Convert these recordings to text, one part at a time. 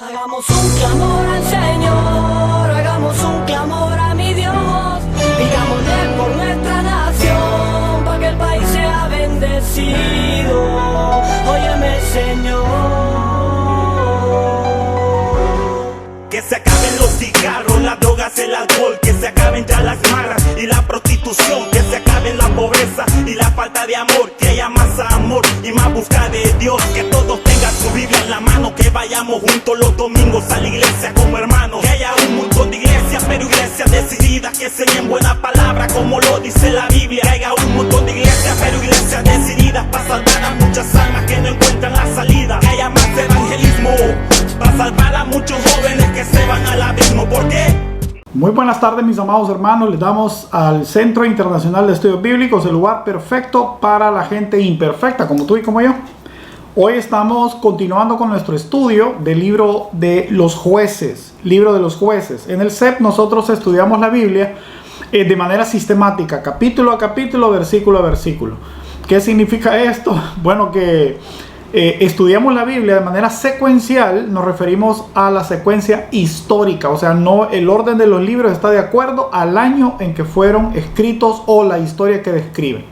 Hagamos un clamor al Señor, hagamos un clamor a mi Dios, digámosle por nuestra nación, para que el país sea bendecido. Óyeme, Señor. Que se acaben los cigarros, las drogas, el alcohol, que se acaben ya las maras y la prostitución, que se acabe la pobreza y la falta de amor, que haya más amor y más busca de Dios, que todos tengan su Biblia en la mano, que vayamos juntos los domingos a la iglesia como hermanos, que haya un montón de iglesias, pero iglesias decididas, que enseñen buena palabra como lo dice la Biblia, que haya un montón de iglesias, pero iglesias decididas para salvar a muchas almas que no encuentran la salida, que haya más evangelismo para salvar a muchos jóvenes que se van al abismo. ¿Por qué? Muy buenas tardes, mis amados hermanos. Les damos al Centro Internacional de Estudios Bíblicos, el lugar perfecto para la gente imperfecta, como tú y como yo. Hoy estamos continuando con nuestro estudio del libro de los jueces, libro de los jueces. En el CEP nosotros estudiamos la Biblia de manera sistemática, capítulo a capítulo, versículo a versículo. ¿Qué significa esto? Bueno, que estudiamos la Biblia de manera secuencial. Nos referimos a la secuencia histórica, o sea, no el orden de los libros está de acuerdo al año en que fueron escritos o la historia que describen.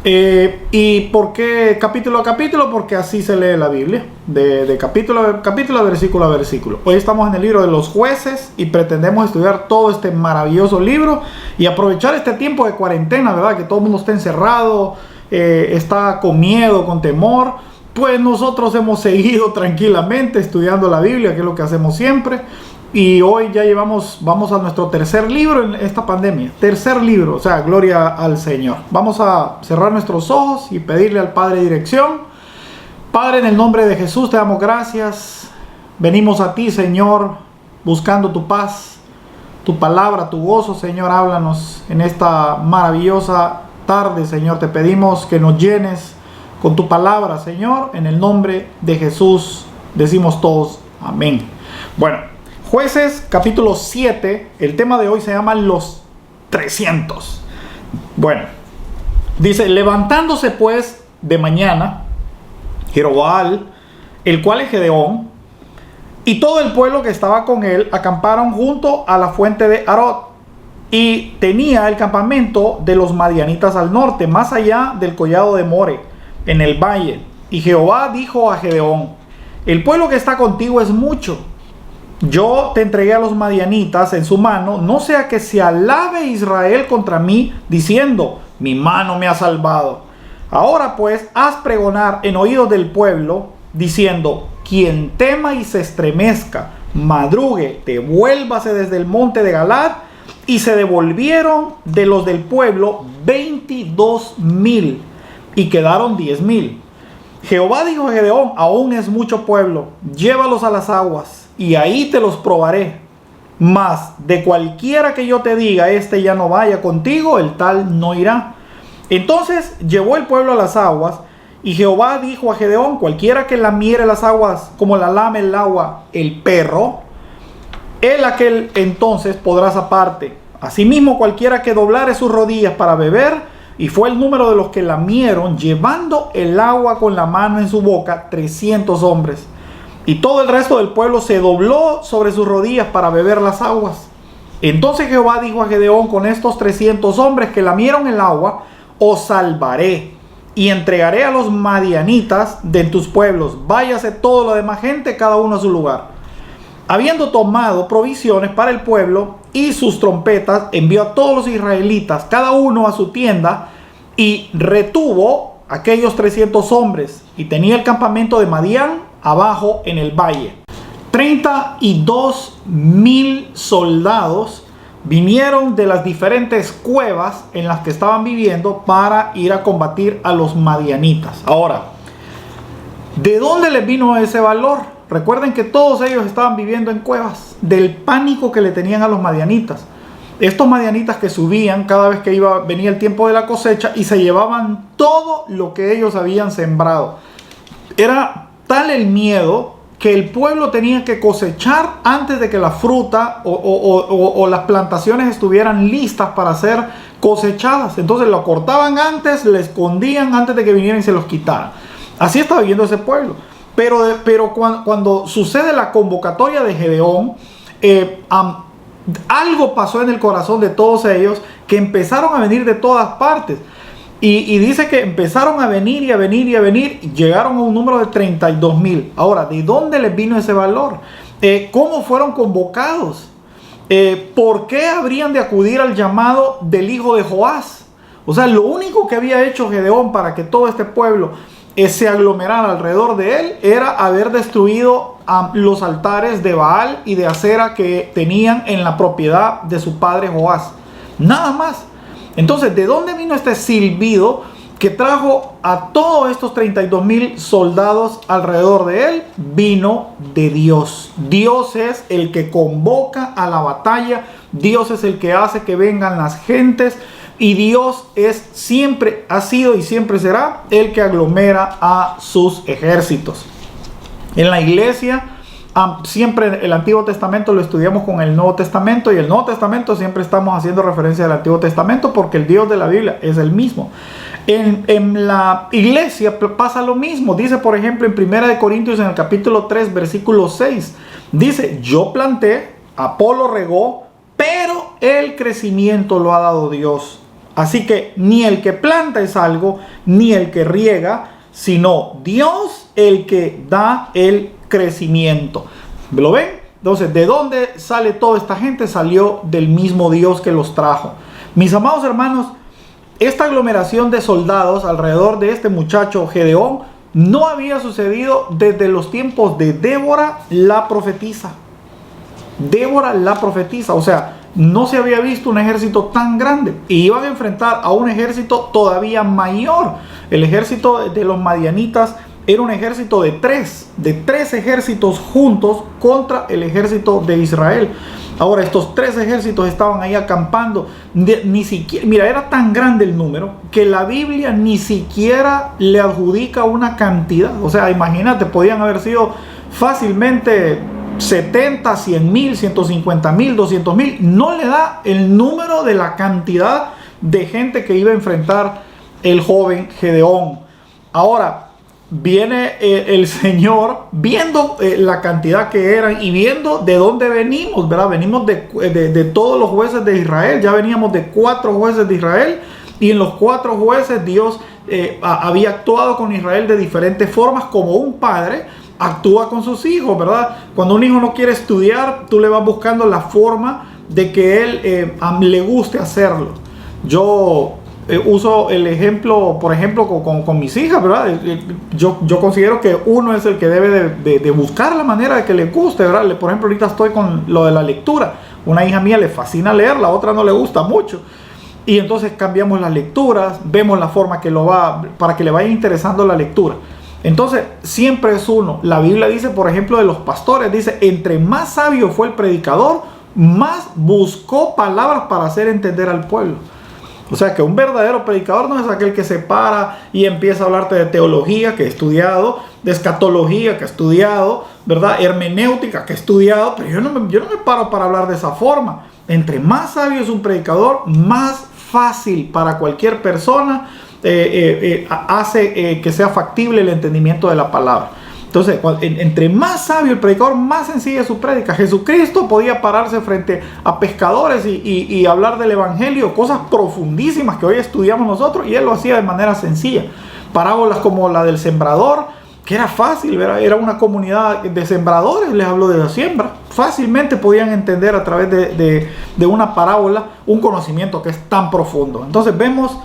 ¿Y por qué capítulo a capítulo? Porque así se lee la Biblia, de capítulo a capítulo, versículo a versículo. Hoy estamos en el libro de los jueces y pretendemos estudiar todo este maravilloso libro y aprovechar este tiempo de cuarentena, ¿verdad? Que todo el mundo está encerrado, está con miedo, con temor. Pues nosotros hemos seguido tranquilamente estudiando la Biblia, que es lo que hacemos siempre. Y hoy ya vamos a nuestro tercer libro en esta pandemia. Tercer libro, o sea, gloria al Señor. Vamos a cerrar nuestros ojos y pedirle al Padre dirección. Padre, en el nombre de Jesús te damos gracias. Venimos a ti, Señor, buscando tu paz, tu palabra, tu gozo. Señor, háblanos en esta maravillosa tarde, Señor. Te pedimos que nos llenes con tu palabra, Señor, en el nombre de Jesús decimos todos amén. Bueno, Jueces capítulo 7, el tema de hoy se llama los 300. Bueno, dice: levantándose pues de mañana Jerobbaal, el cual es Gedeón, y todo el pueblo que estaba con él, acamparon junto a la fuente de Harod, y tenía el campamento de los madianitas al norte, más allá del collado de More, en el valle. Y Jehová dijo a Gedeón: el pueblo que está contigo es mucho. Yo te entregué a los madianitas en su mano, no sea que se alabe Israel contra mí, diciendo: mi mano me ha salvado. Ahora pues, haz pregonar en oídos del pueblo, diciendo: quien tema y se estremezca, madrugue, devuélvase desde el monte de Galad. Y se devolvieron de los del pueblo 22,000, y quedaron 10,000. Jehová dijo a Gedeón: aún es mucho pueblo, llévalos a las aguas, y ahí te los probaré. Mas de cualquiera que yo te diga, este ya no vaya contigo, el tal no irá. Entonces llevó el pueblo a las aguas, y Jehová dijo a Gedeón: cualquiera que lamiere las aguas como la lame el agua el perro, él aquel entonces podrás aparte. Asimismo, cualquiera que doblare sus rodillas para beber. Y fue el número de los que lamieron, llevando el agua con la mano en su boca, 300 hombres. Y todo el resto del pueblo se dobló sobre sus rodillas para beber las aguas. Entonces Jehová dijo a Gedeón: con estos 300 hombres que lamieron el agua, os salvaré, y entregaré a los madianitas de tus pueblos. Váyase toda la demás gente, cada uno a su lugar. Habiendo tomado provisiones para el pueblo y sus trompetas, envió a todos los israelitas, cada uno a su tienda, y retuvo aquellos 300 hombres, y tenía el campamento de Madián abajo en el valle. 32,000 soldados vinieron de las diferentes cuevas en las que estaban viviendo para ir a combatir a los madianitas. Ahora, ¿de dónde les vino ese valor? Recuerden que todos ellos estaban viviendo en cuevas, del pánico que le tenían a los madianitas. Estos madianitas que subían cada vez que venía el tiempo de la cosecha, y se llevaban todo lo que ellos habían sembrado. Era tal el miedo que el pueblo tenía que cosechar antes de que la fruta o las plantaciones estuvieran listas para ser cosechadas. Entonces lo cortaban antes, le escondían antes de que vinieran y se los quitaran. Así estaba viviendo ese pueblo. Pero cuando sucede la convocatoria de Gedeón, algo pasó en el corazón de todos ellos, que empezaron a venir de todas partes. Y dice que empezaron a venir y a venir y a venir, y llegaron a un número de 32,000. Ahora, ¿de dónde les vino ese valor? ¿Cómo fueron convocados? ¿Por qué habrían de acudir al llamado del hijo de Joás? O sea, lo único que había hecho Gedeón para que todo este pueblo se aglomerara alrededor de él era haber destruido los altares de Baal y de Acera que tenían en la propiedad de su padre Joás. Nada más. Entonces, ¿de dónde vino este silbido que trajo a todos estos 32,000 soldados alrededor de él? Vino de Dios. Dios es el que convoca a la batalla. Dios es el que hace que vengan las gentes. Y Dios siempre ha sido y siempre será el que aglomera a sus ejércitos. En la iglesia, siempre el Antiguo Testamento lo estudiamos con el Nuevo Testamento, y el Nuevo Testamento siempre estamos haciendo referencia al Antiguo Testamento porque el Dios de la Biblia es el mismo. En la iglesia pasa lo mismo. Dice, por ejemplo, en 1 Corintios, en el capítulo 3, versículo 6, dice: yo planté, Apolo regó, pero el crecimiento lo ha dado Dios. Así que ni el que planta es algo, ni el que riega, sino Dios el que da el crecimiento. ¿Lo ven? Entonces, ¿de dónde sale toda esta gente? Salió del mismo Dios que los trajo. Mis amados hermanos, esta aglomeración de soldados alrededor de este muchacho Gedeón no había sucedido desde los tiempos de Débora la profetisa. Débora la profetisa, o sea, no se había visto un ejército tan grande, y iban a enfrentar a un ejército todavía mayor. El ejército de los madianitas era un ejército de tres ejércitos juntos contra el ejército de Israel. Ahora, estos tres ejércitos estaban ahí acampando. Ni siquiera, mira, era tan grande el número que la Biblia ni siquiera le adjudica una cantidad. O sea, imagínate, podían haber sido fácilmente 70, 100 mil, 150 mil, 200 mil. No le da el número de la cantidad de gente que iba a enfrentar el joven Gedeón. Ahora, viene el Señor viendo la cantidad que eran y viendo de dónde venimos, ¿verdad? Venimos de todos los jueces de Israel. Ya veníamos de 4 jueces de Israel, y en los 4 jueces Dios había actuado con Israel de diferentes formas, como un padre actúa con sus hijos, ¿verdad? Cuando un hijo no quiere estudiar, tú le vas buscando la forma de que él le guste hacerlo. Yo uso el ejemplo, por ejemplo, con mis hijas, ¿verdad? Yo considero que uno es el que debe de buscar la manera de que le guste, ¿verdad? Por ejemplo, ahorita estoy con lo de la lectura. Una hija mía le fascina leer, la otra no le gusta mucho. Y entonces cambiamos las lecturas, vemos la forma que para que le vaya interesando la lectura. Entonces, siempre es uno. La Biblia dice, por ejemplo, de los pastores, dice: entre más sabio fue el predicador, más buscó palabras para hacer entender al pueblo. O sea, que un verdadero predicador no es aquel que se para y empieza a hablarte de teología, que he estudiado, de escatología, que he estudiado, ¿verdad? Hermenéutica, que he estudiado, pero yo no me paro para hablar de esa forma. Entre más sabio es un predicador, más fácil para cualquier persona hace que sea factible el entendimiento de la palabra. Entonces, entre más sabio el predicador, más sencilla es su prédica. Jesucristo podía pararse frente a pescadores y hablar del evangelio, cosas profundísimas que hoy estudiamos nosotros, y él lo hacía de manera sencilla. Parábolas como la del sembrador, que era fácil, era una comunidad de sembradores, les habló de la siembra. Fácilmente podían entender a través de una parábola un conocimiento que es tan profundo. Entonces vemos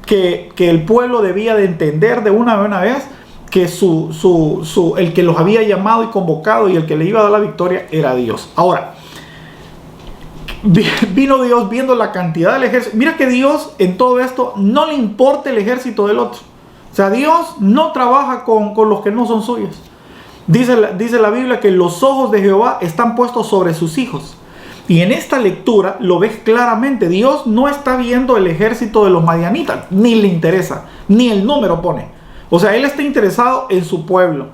que el pueblo debía de entender de una buena vez que el que los había llamado y convocado y el que le iba a dar la victoria era Dios. Ahora, vino Dios viendo la cantidad del ejército. Mira que Dios en todo esto no le importa el ejército del otro. O sea, Dios no trabaja con los que no son suyos. Dice la Biblia que los ojos de Jehová están puestos sobre sus hijos. Y en esta lectura lo ves claramente. Dios no está viendo el ejército de los madianitas, ni le interesa, ni el número pone. O sea, él está interesado en su pueblo.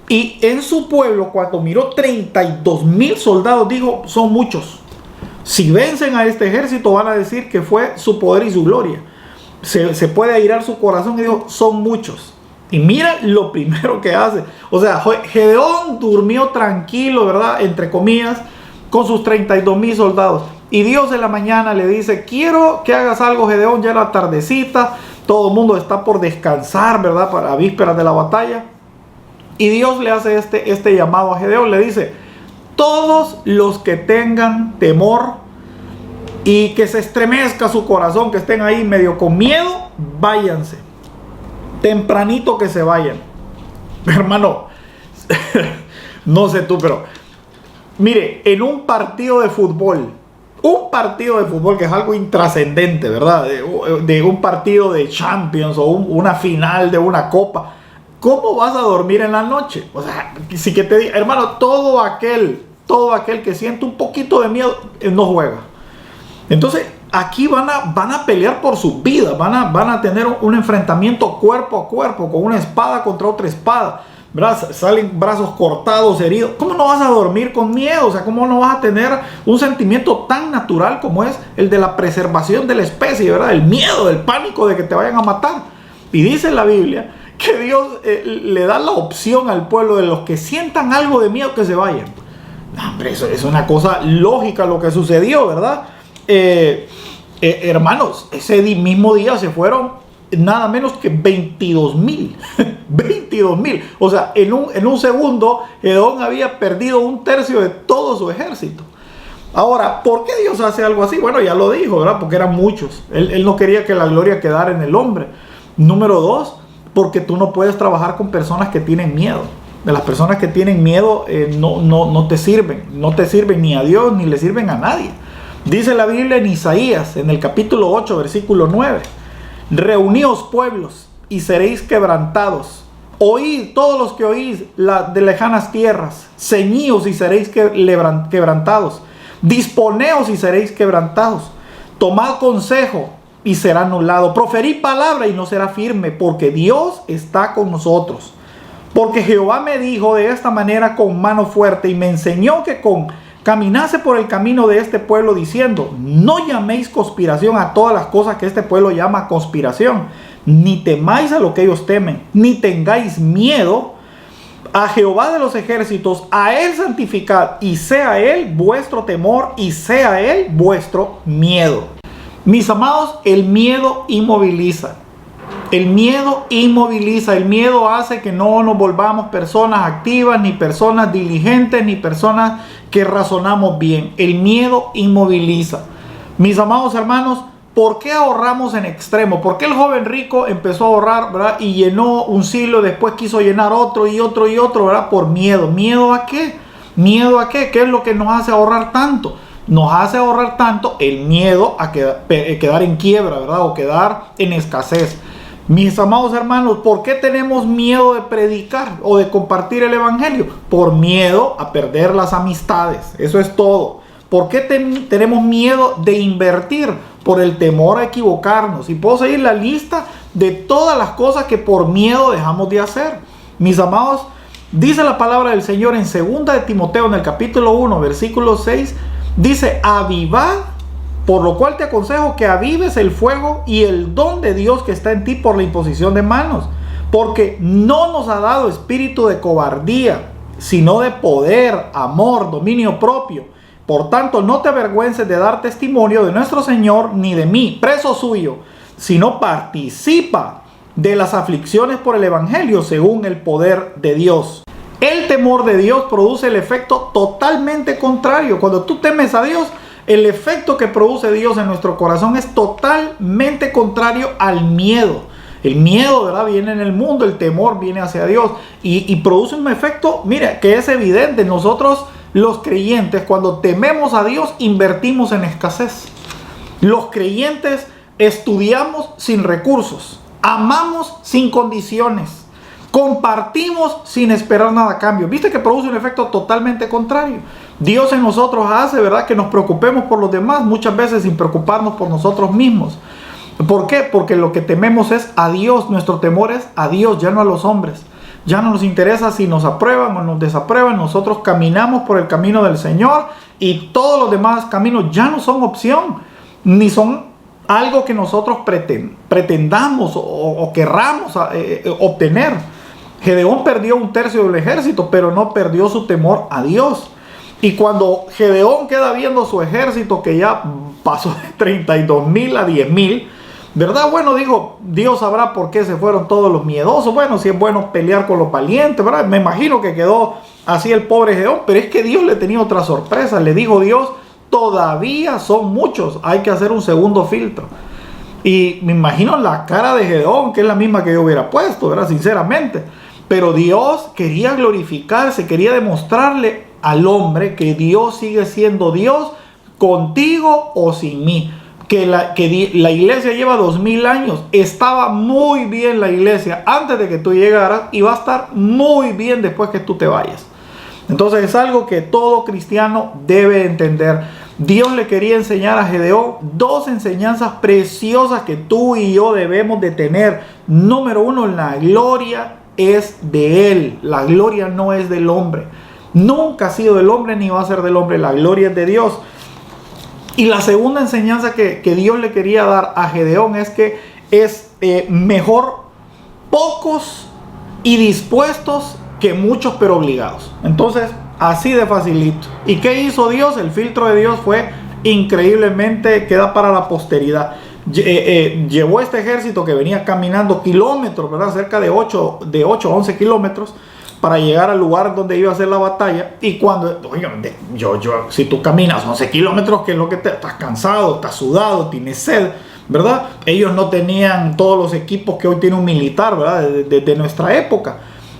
Y en su pueblo, cuando miró 32,000 soldados, dijo: son muchos. Si vencen a este ejército, van a decir que fue su poder y su gloria. Se puede airar su corazón y dijo: son muchos. Y mira lo primero que hace. O sea, Gedeón durmió tranquilo, ¿verdad? Entre comillas, con sus 32,000 soldados. Y Dios en la mañana le dice, quiero que hagas algo, Gedeón, ya era tardecita, todo el mundo está por descansar, ¿verdad? Para vísperas de la batalla. Y Dios le hace este llamado a Gedeón, le dice, todos los que tengan temor y que se estremezca su corazón, que estén ahí medio con miedo, váyanse. Tempranito que se vayan. Hermano, no sé tú, pero mire, en un partido de fútbol que es algo intrascendente, ¿verdad? De un partido de Champions o una final de una copa, ¿cómo vas a dormir en la noche? O sea, si que te diga, hermano, todo aquel que siente un poquito de miedo, no juega. Entonces, aquí van a pelear por sus vidas, van a tener un enfrentamiento cuerpo a cuerpo, con una espada contra otra espada, ¿verdad? Salen brazos cortados, heridos. ¿Cómo no vas a dormir con miedo? O sea, ¿cómo no vas a tener un sentimiento tan natural como es el de la preservación de la especie, ¿verdad? El miedo, el pánico de que te vayan a matar. Y dice la Biblia que Dios le da la opción al pueblo de los que sientan algo de miedo que se vayan. No, hombre, eso es una cosa lógica lo que sucedió, ¿verdad? Hermanos, ese mismo día se fueron nada menos que 22,000. 22,000. O sea, en un segundo, Gedeón había perdido 1/3 de todo su ejército. Ahora, ¿por qué Dios hace algo así? Bueno, ya lo dijo, ¿verdad? Porque eran muchos. Él no quería que la gloria quedara en el hombre. Número 2, porque tú no puedes trabajar con personas que tienen miedo. De las personas que tienen miedo no te sirven. No te sirven ni a Dios ni le sirven a nadie. Dice la Biblia en Isaías, en el capítulo 8, versículo 9. Reuníos pueblos y seréis quebrantados. Oíd todos los que oís de lejanas tierras. Ceñíos y seréis quebrantados. Disponeos y seréis quebrantados. Tomad consejo y será anulado. Proferid palabra y no será firme, porque Dios está con nosotros. Porque Jehová me dijo de esta manera con mano fuerte y me enseñó que caminase por el camino de este pueblo diciendo, no llaméis conspiración a todas las cosas que este pueblo llama conspiración, ni temáis a lo que ellos temen, ni tengáis miedo. A Jehová de los ejércitos, a él santificad, y sea él vuestro temor, y sea él vuestro miedo. Mis amados, el miedo inmoviliza. El miedo inmoviliza, el miedo hace que no nos volvamos personas activas, ni personas diligentes, ni personas que razonamos bien. El miedo inmoviliza. Mis amados hermanos, ¿por qué ahorramos en extremo? ¿Por qué el joven rico empezó a ahorrar, ¿verdad? Y llenó un silo, después quiso llenar otro y otro y otro, ¿verdad? Por miedo. ¿Miedo a qué? ¿Miedo a qué? ¿Qué es lo que nos hace ahorrar tanto? Nos hace ahorrar tanto el miedo a quedar en quiebra, ¿verdad? O quedar en escasez. Mis amados hermanos, ¿por qué tenemos miedo de predicar o de compartir el evangelio? Por miedo a perder las amistades. Eso es todo. ¿Por qué tenemos miedo de invertir? Por el temor a equivocarnos. Y puedo seguir la lista de todas las cosas que por miedo dejamos de hacer. Mis amados, dice la palabra del Señor en 2 de Timoteo, en el capítulo 1, versículo 6, dice, avivad, por lo cual te aconsejo que avives el fuego y el don de Dios que está en ti por la imposición de manos. Porque no nos ha dado espíritu de cobardía, sino de poder, amor, dominio propio. Por tanto, no te avergüences de dar testimonio de nuestro Señor ni de mí, preso suyo, sino participa de las aflicciones por el evangelio según el poder de Dios. El temor de Dios produce el efecto totalmente contrario. Cuando tú temes a Dios, el efecto que produce Dios en nuestro corazón es totalmente contrario al miedo. El miedo, ¿verdad?, viene en el mundo, el temor viene hacia Dios y produce un efecto, mira, que es evidente. Nosotros, los creyentes, cuando tememos a Dios, invertimos en escasez. Los creyentes estudiamos sin recursos, amamos sin condiciones, compartimos sin esperar nada a cambio. ¿Viste que produce un efecto totalmente contrario? Dios en nosotros hace, ¿verdad?, que nos preocupemos por los demás, muchas veces sin preocuparnos por nosotros mismos. ¿Por qué? Porque lo que tememos es a Dios. Nuestro temor es a Dios, ya no a los hombres. Ya no nos interesa si nos aprueban o nos desaprueban. Nosotros caminamos por el camino del Señor y todos los demás caminos ya no son opción, ni son algo que nosotros pretendamos o querramos obtener. Gedeón perdió 1/3 del ejército, pero no perdió su temor a Dios. Y cuando Gedeón queda viendo su ejército que ya pasó de 32,000 a 10,000, ¿verdad? Bueno, digo, Dios sabrá por qué se fueron todos los miedosos. Bueno, si es bueno pelear con los valientes, ¿verdad? Me imagino que quedó así el pobre Gedeón, pero es que Dios le tenía otra sorpresa. Le dijo Dios, todavía son muchos, hay que hacer un segundo filtro. Y me imagino la cara de Gedeón, que es la misma que yo hubiera puesto, ¿verdad? Sinceramente. Pero Dios quería glorificarse, quería demostrarle al hombre que Dios sigue siendo Dios, contigo o sin mí. Que la iglesia lleva 2000 años. Estaba muy bien la iglesia antes de que tú llegaras y va a estar muy bien después que tú te vayas. Entonces es algo que todo cristiano debe entender. Dios le quería enseñar a Gedeón 2 enseñanzas preciosas que tú y yo debemos de tener. Número 1, la gloria es de Él. La gloria no es del hombre. Nunca ha sido del hombre ni va a ser del hombre. La gloria es de Dios. Y la segunda enseñanza que Dios le quería dar a Gedeón es que es mejor pocos y dispuestos que muchos pero obligados. Entonces, así de facilito. ¿Y qué hizo Dios? El filtro de Dios fue increíblemente, queda para la posteridad. Llevó este ejército que venía caminando kilómetros, ¿verdad? Cerca de 8 a 11 kilómetros para llegar al lugar donde iba a hacer la batalla. Y cuando, oye, si tú caminas 11 kilómetros, que es lo que estás cansado, estás sudado, tienes sed, ¿verdad? Ellos no tenían todos los equipos que hoy tiene un militar, ¿verdad? De nuestra época.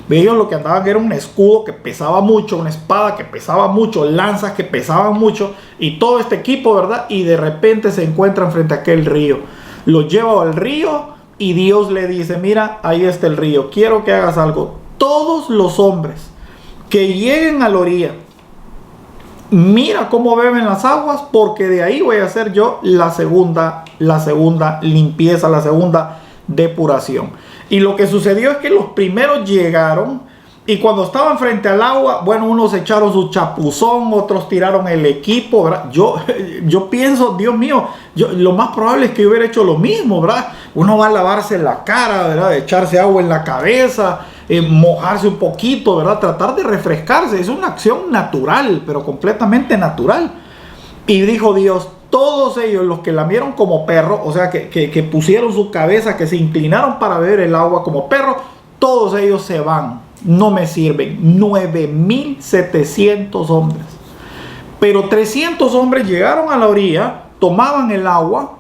Ellos lo que andaban era un escudo que pesaba mucho, una espada que pesaba mucho, lanzas que pesaban mucho y todo este equipo, ¿verdad? Y de repente se encuentran frente a aquel río. Lo lleva al río y Dios le dice, mira, ahí está el río, quiero que hagas algo. Todos los hombres que lleguen a la orilla, mira cómo beben las aguas, porque de ahí voy a hacer yo la segunda limpieza, la segunda depuración. Y lo que sucedió es que los primeros llegaron y cuando estaban frente al agua, bueno, unos echaron su chapuzón, otros tiraron el equipo, ¿verdad? Yo pienso, Dios mío, lo más probable es que yo hubiera hecho lo mismo, ¿verdad? Uno va a lavarse la cara, ¿verdad? Echarse agua en la cabeza, mojarse un poquito, ¿verdad? Tratar de refrescarse. Es una acción natural, pero completamente natural. Y dijo Dios, todos ellos, los que lamieron como perro, o sea, que pusieron su cabeza, que se inclinaron para beber el agua como perro, todos ellos se van, no me sirven. 9,700 hombres. Pero 300 hombres llegaron a la orilla, tomaban el agua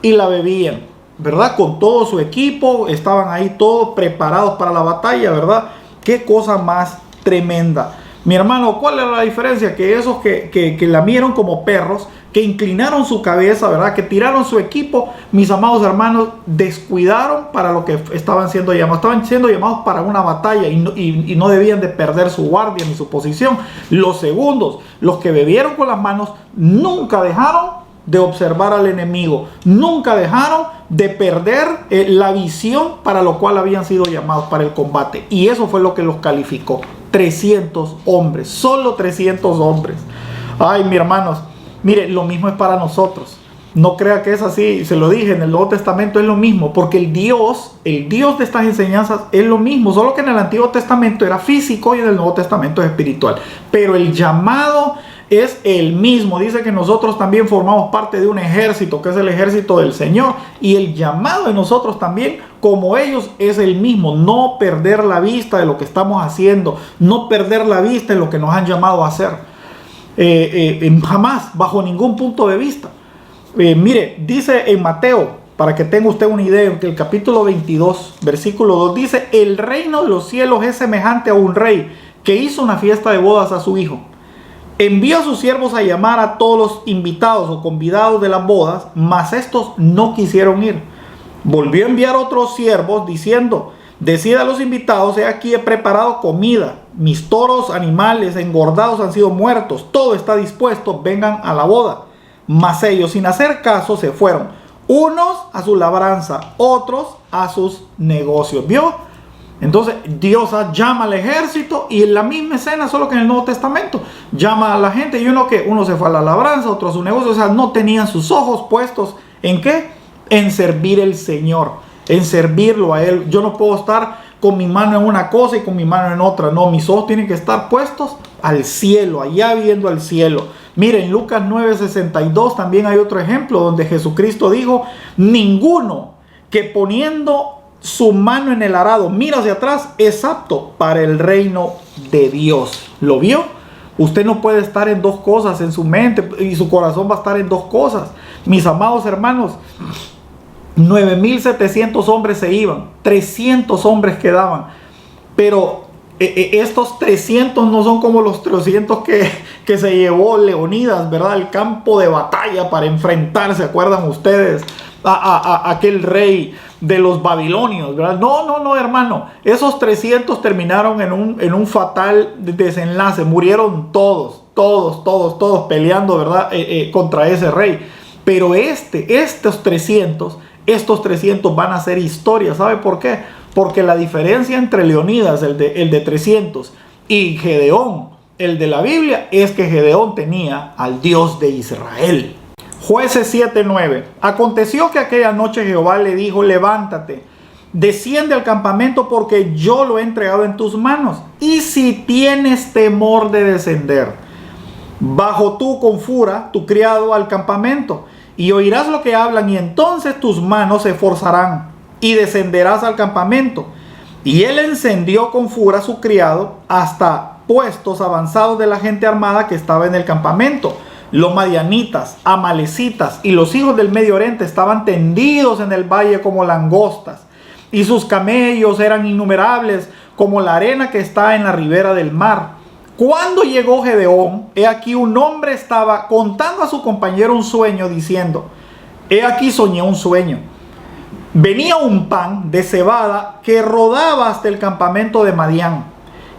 y la bebían, ¿verdad? Con todo su equipo, estaban ahí todos preparados para la batalla, ¿verdad? Qué cosa más tremenda. Mi hermano, ¿cuál era la diferencia? Que esos que lamieron como perros, que inclinaron su cabeza, ¿verdad? Que tiraron su equipo, mis amados hermanos, descuidaron para lo que estaban siendo llamados. Estaban siendo llamados para una batalla y no debían de perder su guardia ni su posición. Los segundos, los que bebieron con las manos, nunca dejaron de observar al enemigo. Nunca dejaron de perder la visión para lo cual habían sido llamados para el combate. Y eso fue lo que los calificó. 300 hombres, solo 300 hombres. Ay, mis hermanos, mire, lo mismo es para nosotros. No crea que es así, se lo dije, en el Nuevo Testamento es lo mismo, porque el Dios de estas enseñanzas es lo mismo, solo que en el Antiguo Testamento era físico y en el Nuevo Testamento es espiritual. Pero el llamado es el mismo. Dice que nosotros también formamos parte de un ejército, que es el ejército del Señor, y el llamado de nosotros también, como ellos, es el mismo. No perder la vista de lo que estamos haciendo, no perder la vista de lo que nos han llamado a hacer, jamás, bajo ningún punto de vista. Mire, dice en Mateo, para que tenga usted una idea, que el capítulo 22, versículo 2, dice: el reino de los cielos es semejante a un rey que hizo una fiesta de bodas a su hijo. Envió a sus siervos a llamar a todos los invitados o convidados de las bodas, mas estos no quisieron ir. Volvió a enviar otros siervos diciendo: decid a los invitados, he aquí he preparado comida, mis toros, animales engordados han sido muertos, todo está dispuesto, vengan a la boda. Mas ellos, sin hacer caso, se fueron, unos a su labranza, otros a sus negocios. ¿Vio? Entonces Dios llama al ejército, y en la misma escena, solo que en el Nuevo Testamento, llama a la gente, y uno se fue a la labranza, otro a su negocio. O sea, no tenían sus ojos puestos ¿En qué? En servir al Señor, en servirlo a Él. Yo no puedo estar con mi mano en una cosa y con mi mano en otra. No, mis ojos tienen que estar puestos al cielo, allá viendo al cielo. Miren, Lucas 9:62 también hay otro ejemplo donde Jesucristo dijo: ninguno que poniendo su mano en el arado mira hacia atrás es apto para el reino de Dios. ¿Lo vio? Usted no puede estar en dos cosas en su mente, y su corazón va a estar en dos cosas. Mis amados hermanos, 9,700 hombres se iban, 300 hombres quedaban, pero estos 300 no son como los 300 que se llevó Leonidas, ¿verdad? Al campo de batalla para enfrentarse, ¿se acuerdan ustedes? A aquel rey de los babilonios, ¿verdad? No, hermano. Esos 300 terminaron en un fatal desenlace. Murieron todos peleando, ¿verdad? Contra ese rey. Pero estos 300 van a hacer historia. ¿Sabe por qué? Porque la diferencia entre Leonidas, el de 300, y Gedeón, el de la Biblia, es que Gedeón tenía al Dios de Israel. Jueces 7:9. Aconteció que aquella noche Jehová le dijo: levántate, desciende al campamento, porque yo lo he entregado en tus manos. Y si tienes temor de descender, bajo tú con fura tu criado al campamento, y oirás lo que hablan, y entonces tus manos se forzarán, y descenderás al campamento. Y él encendió con fura su criado hasta puestos avanzados de la gente armada que estaba en el campamento. Los madianitas, amalecitas y los hijos del Medio Oriente estaban tendidos en el valle como langostas, y sus camellos eran innumerables como la arena que está en la ribera del mar. Cuando llegó Gedeón, he aquí un hombre estaba contando a su compañero un sueño, diciendo: he aquí soñé un sueño. Venía un pan de cebada que rodaba hasta el campamento de Madián,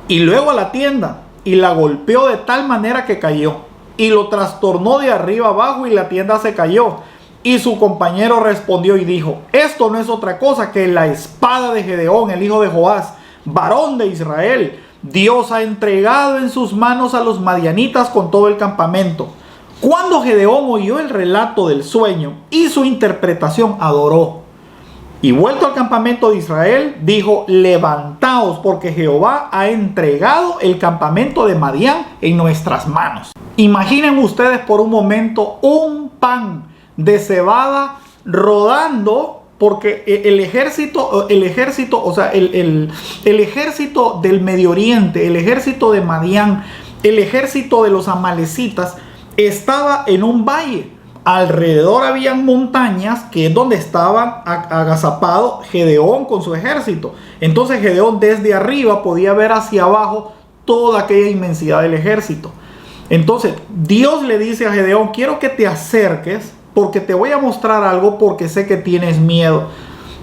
y luego a la tienda, y la golpeó de tal manera que cayó, y lo trastornó de arriba abajo, y la tienda se cayó. Y su compañero respondió y dijo: esto no es otra cosa que la espada de Gedeón, el hijo de Joás, varón de Israel. Dios ha entregado en sus manos a los madianitas con todo el campamento. Cuando Gedeón oyó el relato del sueño y su interpretación, adoró. Y vuelto al campamento de Israel, dijo: levantaos, porque Jehová ha entregado el campamento de Madián en nuestras manos. Imaginen ustedes por un momento un pan de cebada rodando, porque el ejército, o sea, el ejército del Medio Oriente, el ejército de Madián, el ejército de los amalecitas, estaba en un valle. Alrededor habían montañas, que es donde estaban agazapado Gedeón con su ejército. Entonces Gedeón desde arriba podía ver hacia abajo toda aquella inmensidad del ejército. Entonces Dios le dice a Gedeón: quiero que te acerques, porque te voy a mostrar algo, porque sé que tienes miedo,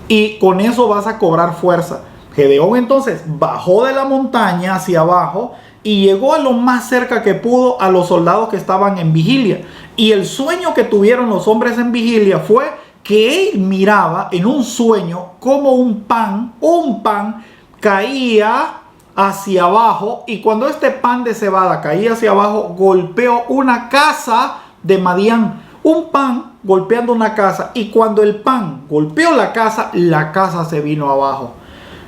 y con eso vas a cobrar fuerza. Gedeón entonces bajó de la montaña hacia abajo y llegó a lo más cerca que pudo a los soldados que estaban en vigilia. Y el sueño que tuvieron los hombres en vigilia fue que él miraba en un sueño como un pan caía hacia abajo, y cuando este pan de cebada caía hacia abajo, golpeó una casa de Madián. Un pan golpeando una casa, y cuando el pan golpeó la casa se vino abajo.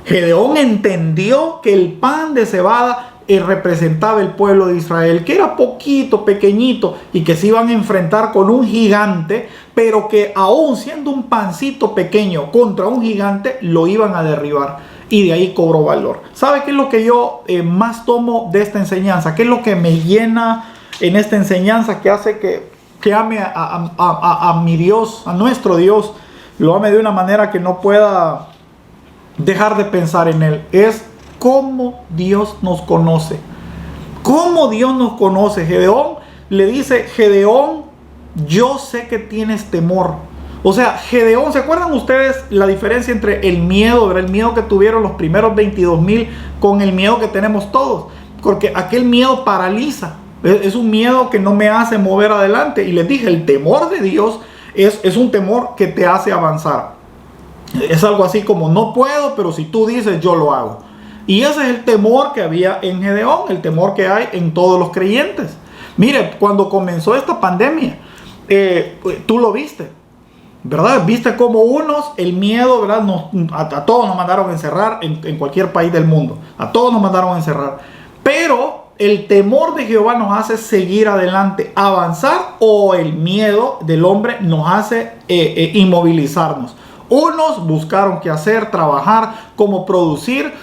Gedeón entendió que el pan de cebada representaba el pueblo de Israel, que era poquito, pequeñito, y que se iban a enfrentar con un gigante, pero que aún siendo un pancito pequeño contra un gigante, lo iban a derribar. Y de ahí cobró valor. ¿Sabe qué es lo que yo más tomo de esta enseñanza? ¿Qué es lo que me llena en esta enseñanza, que hace que ame a mi Dios, a nuestro Dios, lo ame de una manera que no pueda dejar de pensar en Él? Es cómo Dios nos conoce. Cómo Dios nos conoce. Gedeón le dice: Gedeón, yo sé que tienes temor. O sea, Gedeón, ¿se acuerdan ustedes la diferencia entre el miedo, ¿verdad? El miedo que tuvieron los primeros 22,000 con el miedo que tenemos todos? Porque aquel miedo paraliza. Es un miedo que no me hace mover adelante. Y les dije, el temor de Dios es un temor que te hace avanzar. Es algo así como: no puedo, pero si tú dices, yo lo hago. Y ese es el temor que había en Gedeón, el temor que hay en todos los creyentes. Mire, cuando comenzó esta pandemia, tú lo viste. ¿verdad? Viste como unos, el miedo, ¿verdad? A todos nos mandaron a encerrar en cualquier país del mundo. A todos nos mandaron a encerrar. Pero el temor de Jehová nos hace seguir adelante, avanzar, o el miedo del hombre nos hace inmovilizarnos. Unos buscaron qué hacer, trabajar, cómo producir.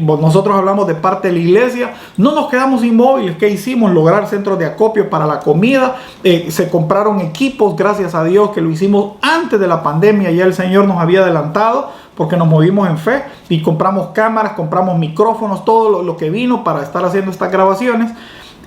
Nosotros hablamos de parte de la iglesia. No nos quedamos inmóviles. ¿Qué hicimos? Lograr centros de acopio para la comida. Se compraron equipos, gracias a Dios, que lo hicimos antes de la pandemia. Ya el Señor nos había adelantado porque nos movimos en fe y compramos cámaras, compramos micrófonos, todo lo que vino para estar haciendo estas grabaciones.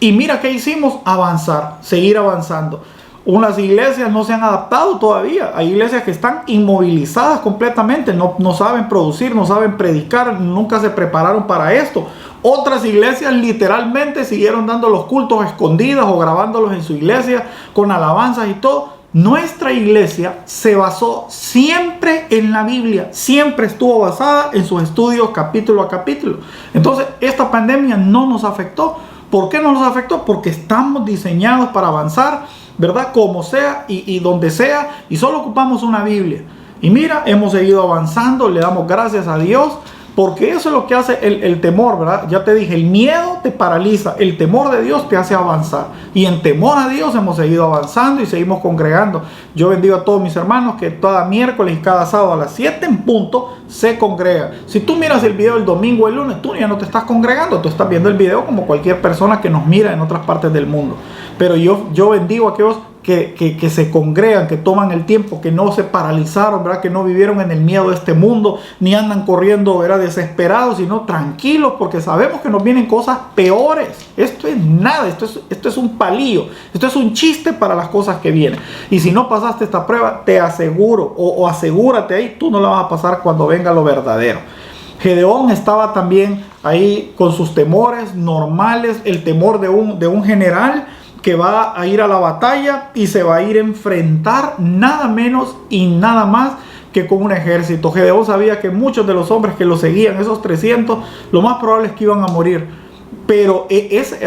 Y mira qué hicimos: avanzar, seguir avanzando. Unas iglesias no se han adaptado todavía. Hay iglesias que están inmovilizadas completamente. No saben producir, no saben predicar, nunca se prepararon para esto. Otras iglesias literalmente siguieron dando los cultos escondidas o grabándolos en su iglesia con alabanzas y todo. Nuestra iglesia se basó siempre en la Biblia. Siempre estuvo basada en sus estudios capítulo a capítulo. Entonces esta pandemia no nos afectó. ¿Por qué no nos afectó? Porque estamos diseñados para avanzar, ¿verdad? Como sea y donde sea, y solo ocupamos una Biblia. Y mira, hemos seguido avanzando, le damos gracias a Dios, porque eso es lo que hace el temor, ¿verdad? Ya te dije, el miedo te paraliza, el temor de Dios te hace avanzar. Y en temor a Dios hemos seguido avanzando y seguimos congregando. Yo bendigo a todos mis hermanos que cada miércoles y cada sábado a las 7 en punto se congregan. Si tú miras el video el domingo o el lunes, tú ya no te estás congregando, tú estás viendo el video como cualquier persona que nos mira en otras partes del mundo. Pero yo bendigo a aquellos que se congregan, que toman el tiempo, que no se paralizaron, ¿verdad? Que no vivieron en el miedo de este mundo, ni andan corriendo, ¿verdad? Desesperados, sino tranquilos, porque sabemos que nos vienen cosas peores. Esto es nada, esto es un palillo, esto es un chiste para las cosas que vienen. Y si no pasaste esta prueba, te aseguro, o asegúrate ahí, tú no la vas a pasar cuando venga lo verdadero. Gedeón estaba también ahí con sus temores normales, el temor de un general que va a ir a la batalla y se va a ir a enfrentar nada menos y nada más que con un ejército. Gedeón sabía que muchos de los hombres que lo seguían, esos 300, lo más probable es que iban a morir. Pero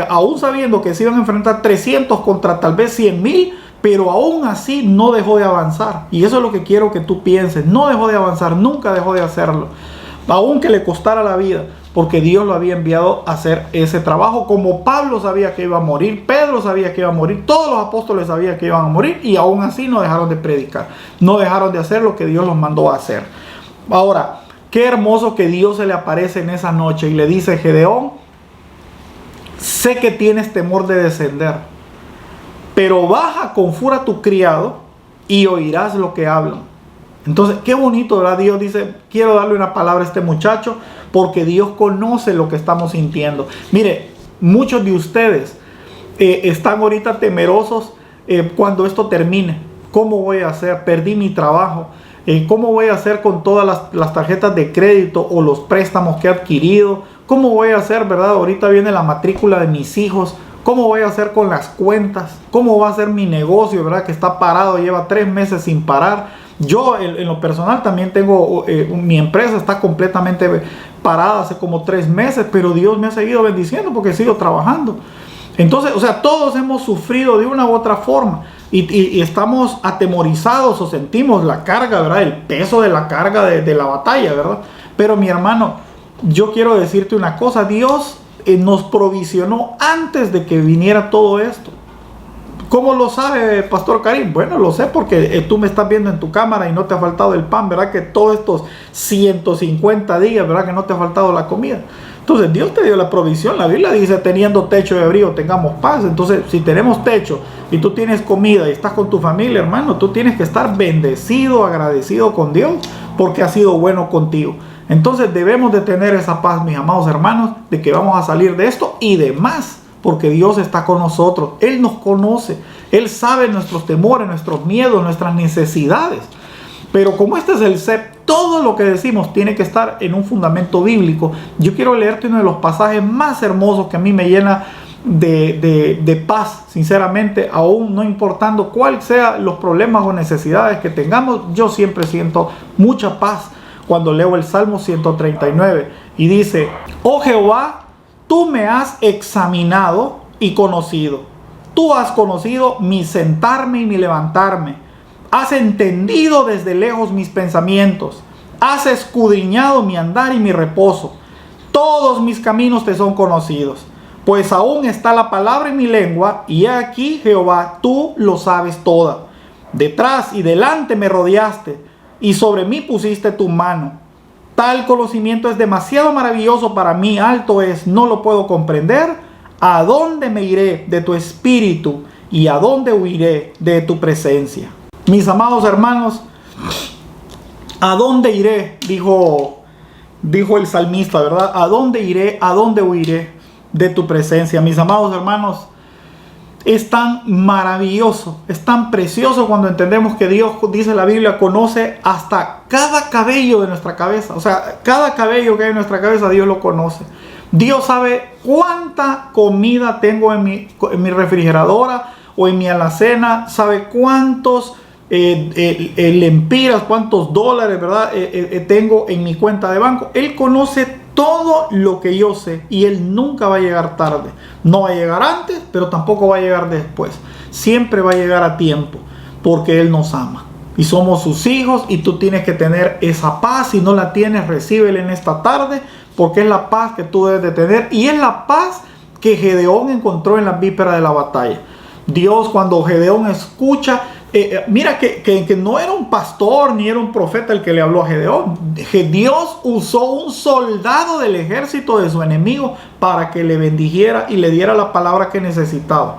aún sabiendo que se iban a enfrentar 300 contra tal vez 100,000, pero aún así no dejó de avanzar. Y eso es lo que quiero que tú pienses. No dejó de avanzar, nunca dejó de hacerlo. Aunque le costara la vida, porque Dios lo había enviado a hacer ese trabajo. Como Pablo sabía que iba a morir, Pedro sabía que iba a morir, todos los apóstoles sabían que iban a morir, y aún así no dejaron de predicar, no dejaron de hacer lo que Dios los mandó a hacer. Ahora, qué hermoso que Dios se le aparece en esa noche y le dice: Gedeón, sé que tienes temor de descender, pero baja con furia a tu criado y oirás lo que hablan. Entonces, qué bonito, ¿verdad? Dios dice: quiero darle una palabra a este muchacho, porque Dios conoce lo que estamos sintiendo. Mire, muchos de ustedes están ahorita temerosos cuando esto termine. ¿Cómo voy a hacer? Perdí mi trabajo. ¿Cómo voy a hacer con todas las tarjetas de crédito o los préstamos que he adquirido? ¿Cómo voy a hacer, verdad? Ahorita viene la matrícula de mis hijos. ¿Cómo voy a hacer con las cuentas? ¿Cómo va a ser mi negocio, verdad? Que está parado, lleva 3 meses sin parar. Yo en lo personal también tengo, mi empresa está completamente parada hace como 3 meses, pero Dios me ha seguido bendiciendo porque sigo trabajando. Entonces, o sea, todos hemos sufrido de una u otra forma y estamos atemorizados o sentimos la carga, ¿verdad? El peso de la carga de la batalla, ¿verdad? Pero mi hermano, yo quiero decirte una cosa: Dios nos provisionó antes de que viniera todo esto. ¿Cómo lo sabe, Pastor Karim? Bueno, lo sé porque tú me estás viendo en tu cámara y no te ha faltado el pan, ¿verdad? Que todos estos 150 días, ¿verdad? Que no te ha faltado la comida. Entonces, Dios te dio la provisión. La Biblia dice: teniendo techo y abrigo, tengamos paz. Entonces, si tenemos techo y tú tienes comida y estás con tu familia, hermano, tú tienes que estar bendecido, agradecido con Dios, porque ha sido bueno contigo. Entonces, debemos de tener esa paz, mis amados hermanos, de que vamos a salir de esto y demás, porque Dios está con nosotros. Él nos conoce, Él sabe nuestros temores, nuestros miedos, nuestras necesidades. Pero como este es el CEP, todo lo que decimos tiene que estar en un fundamento bíblico. Yo quiero leerte uno de los pasajes más hermosos que a mí me llena de paz, sinceramente. Aún no importando cuáles sean los problemas o necesidades que tengamos, yo siempre siento mucha paz cuando leo el Salmo 139. Y dice: oh Jehová, tú me has examinado y conocido. Tú has conocido mi sentarme y mi levantarme. Has entendido desde lejos mis pensamientos. Has escudriñado mi andar y mi reposo. Todos mis caminos te son conocidos. Pues aún está la palabra en mi lengua, y he aquí, Jehová, tú lo sabes toda. Detrás y delante me rodeaste, y sobre mí pusiste tu mano. Tal conocimiento es demasiado maravilloso para mí, alto es, no lo puedo comprender. ¿A dónde me iré de tu espíritu, y a dónde huiré de tu presencia? Mis amados hermanos, ¿a dónde iré? Dijo el salmista, ¿verdad? ¿A dónde iré? ¿A dónde huiré de tu presencia? Mis amados hermanos, es tan maravilloso, es tan precioso cuando entendemos que Dios, dice la Biblia, conoce hasta cada cabello de nuestra cabeza. O sea, cada cabello que hay en nuestra cabeza, Dios lo conoce. Dios sabe cuánta comida tengo en mi refrigeradora o en mi alacena, sabe cuántos lempiras, cuántos dólares, ¿verdad? Tengo en mi cuenta de banco. Él conoce todo lo que yo sé, y Él nunca va a llegar tarde. No va a llegar antes, pero tampoco va a llegar después. Siempre va a llegar a tiempo, porque Él nos ama y somos sus hijos, y tú tienes que tener esa paz. Si no la tienes, recíbela en esta tarde, porque es la paz que tú debes de tener, y es la paz que Gedeón encontró en la víspera de la batalla. Dios, cuando Gedeón escucha, mira que no era un pastor ni era un profeta el que le habló a Gedeón. Dios usó un soldado del ejército de su enemigo para que le bendijera y le diera la palabra que necesitaba.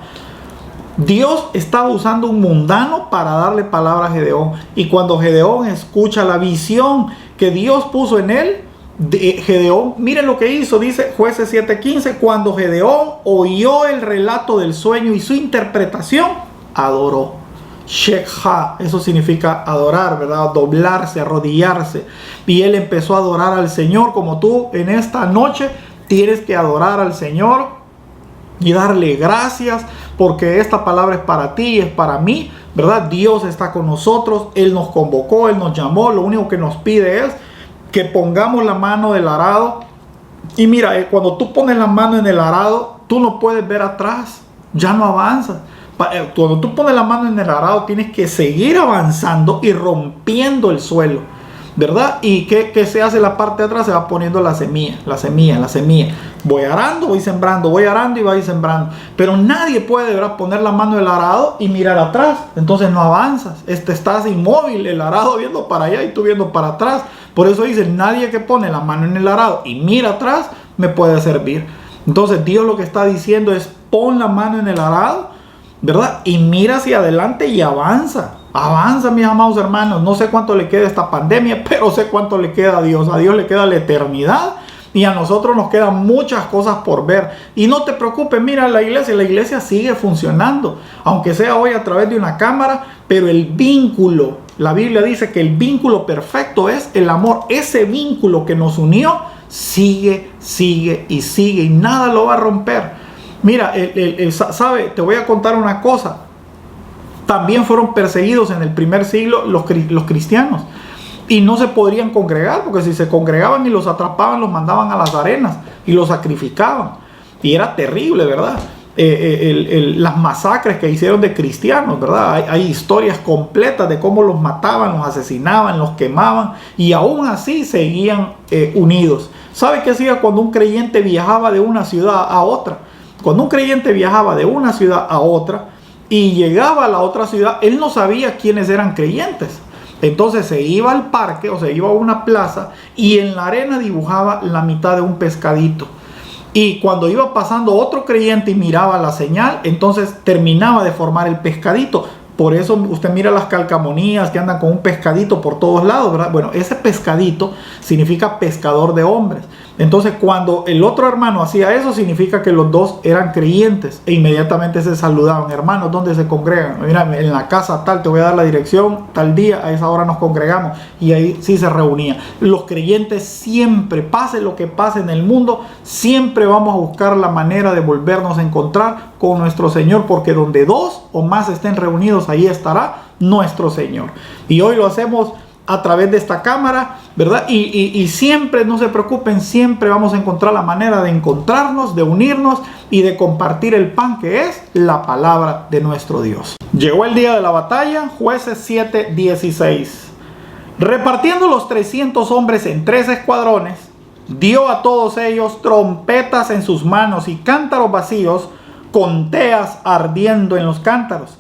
Dios estaba usando un mundano para darle palabra a Gedeón. Y cuando Gedeón escucha la visión que Dios puso en él, Gedeón, miren lo que hizo, dice Jueces 7:15, cuando Gedeón oyó el relato del sueño y su interpretación, adoró. Shekha, eso significa adorar, ¿verdad? Doblarse, arrodillarse. Y él empezó a adorar al Señor, como tú en esta noche tienes que adorar al Señor y darle gracias, porque esta palabra es para ti y es para mí, ¿verdad? Dios está con nosotros, Él nos convocó, Él nos llamó. Lo único que nos pide es que pongamos la mano del arado. Y mira, cuando tú pones la mano en el arado, tú no puedes ver atrás, ya no avanzas. Cuando tú pones la mano en el arado, tienes que seguir avanzando y rompiendo el suelo, ¿verdad? Y ¿qué se hace? La parte de atrás se va poniendo la semilla. Voy arando, voy sembrando, voy arando y voy sembrando. Pero nadie puede, ¿verdad?, poner la mano en el arado y mirar atrás. Entonces no avanzas. Estás inmóvil, el arado viendo para allá y tú viendo para atrás. Por eso dice, nadie que pone la mano en el arado y mira atrás me puede servir. Entonces Dios lo que está diciendo es, pon la mano en el arado, ¿verdad? Y mira hacia adelante y avanza. Avanza, mis amados hermanos. No sé cuánto le queda esta pandemia, pero sé cuánto le queda a Dios. A Dios le queda la eternidad, y a nosotros nos quedan muchas cosas por ver. Y no te preocupes, mira la iglesia sigue funcionando, aunque sea hoy a través de una cámara, pero el vínculo, la Biblia dice que el vínculo perfecto es el amor. Ese vínculo que nos unió sigue y nada lo va a romper. Mira, ¿sabe? Te voy a contar una cosa. También fueron perseguidos en el primer siglo los cristianos, y no se podrían congregar, porque si se congregaban y los atrapaban, los mandaban a las arenas y los sacrificaban. Y era terrible, ¿verdad? Las masacres que hicieron de cristianos, ¿verdad? Hay historias completas de cómo los mataban, los asesinaban, los quemaban, y aún así seguían unidos. ¿Sabe qué hacía cuando un creyente viajaba de una ciudad a otra? Cuando un creyente viajaba de una ciudad a otra y llegaba a la otra ciudad, él no sabía quiénes eran creyentes. Entonces se iba al parque o se iba a una plaza y en la arena dibujaba la mitad de un pescadito. Y cuando iba pasando otro creyente y miraba la señal, entonces terminaba de formar el pescadito. Por eso usted mira las calcamonías que andan con un pescadito por todos lados, ¿verdad? Bueno, ese pescadito significa pescador de hombres. Entonces, cuando el otro hermano hacía eso, significa que los dos eran creyentes, e inmediatamente se saludaban. Hermanos, ¿dónde se congregan? Mira, en la casa tal, te voy a dar la dirección, tal día, a esa hora nos congregamos. Y ahí sí se reunían. Los creyentes siempre, pase lo que pase en el mundo, siempre vamos a buscar la manera de volvernos a encontrar con nuestro Señor, porque donde dos o más estén reunidos, ahí estará nuestro Señor. Y hoy lo hacemos a través de esta cámara, ¿verdad? Y siempre, no se preocupen, siempre vamos a encontrar la manera de encontrarnos, de unirnos y de compartir el pan, que es la palabra de nuestro Dios. Llegó el día de la batalla, Jueces 7:16. Repartiendo los 300 hombres en 3 escuadrones, dio a todos ellos trompetas en sus manos y cántaros vacíos con teas ardiendo en los cántaros.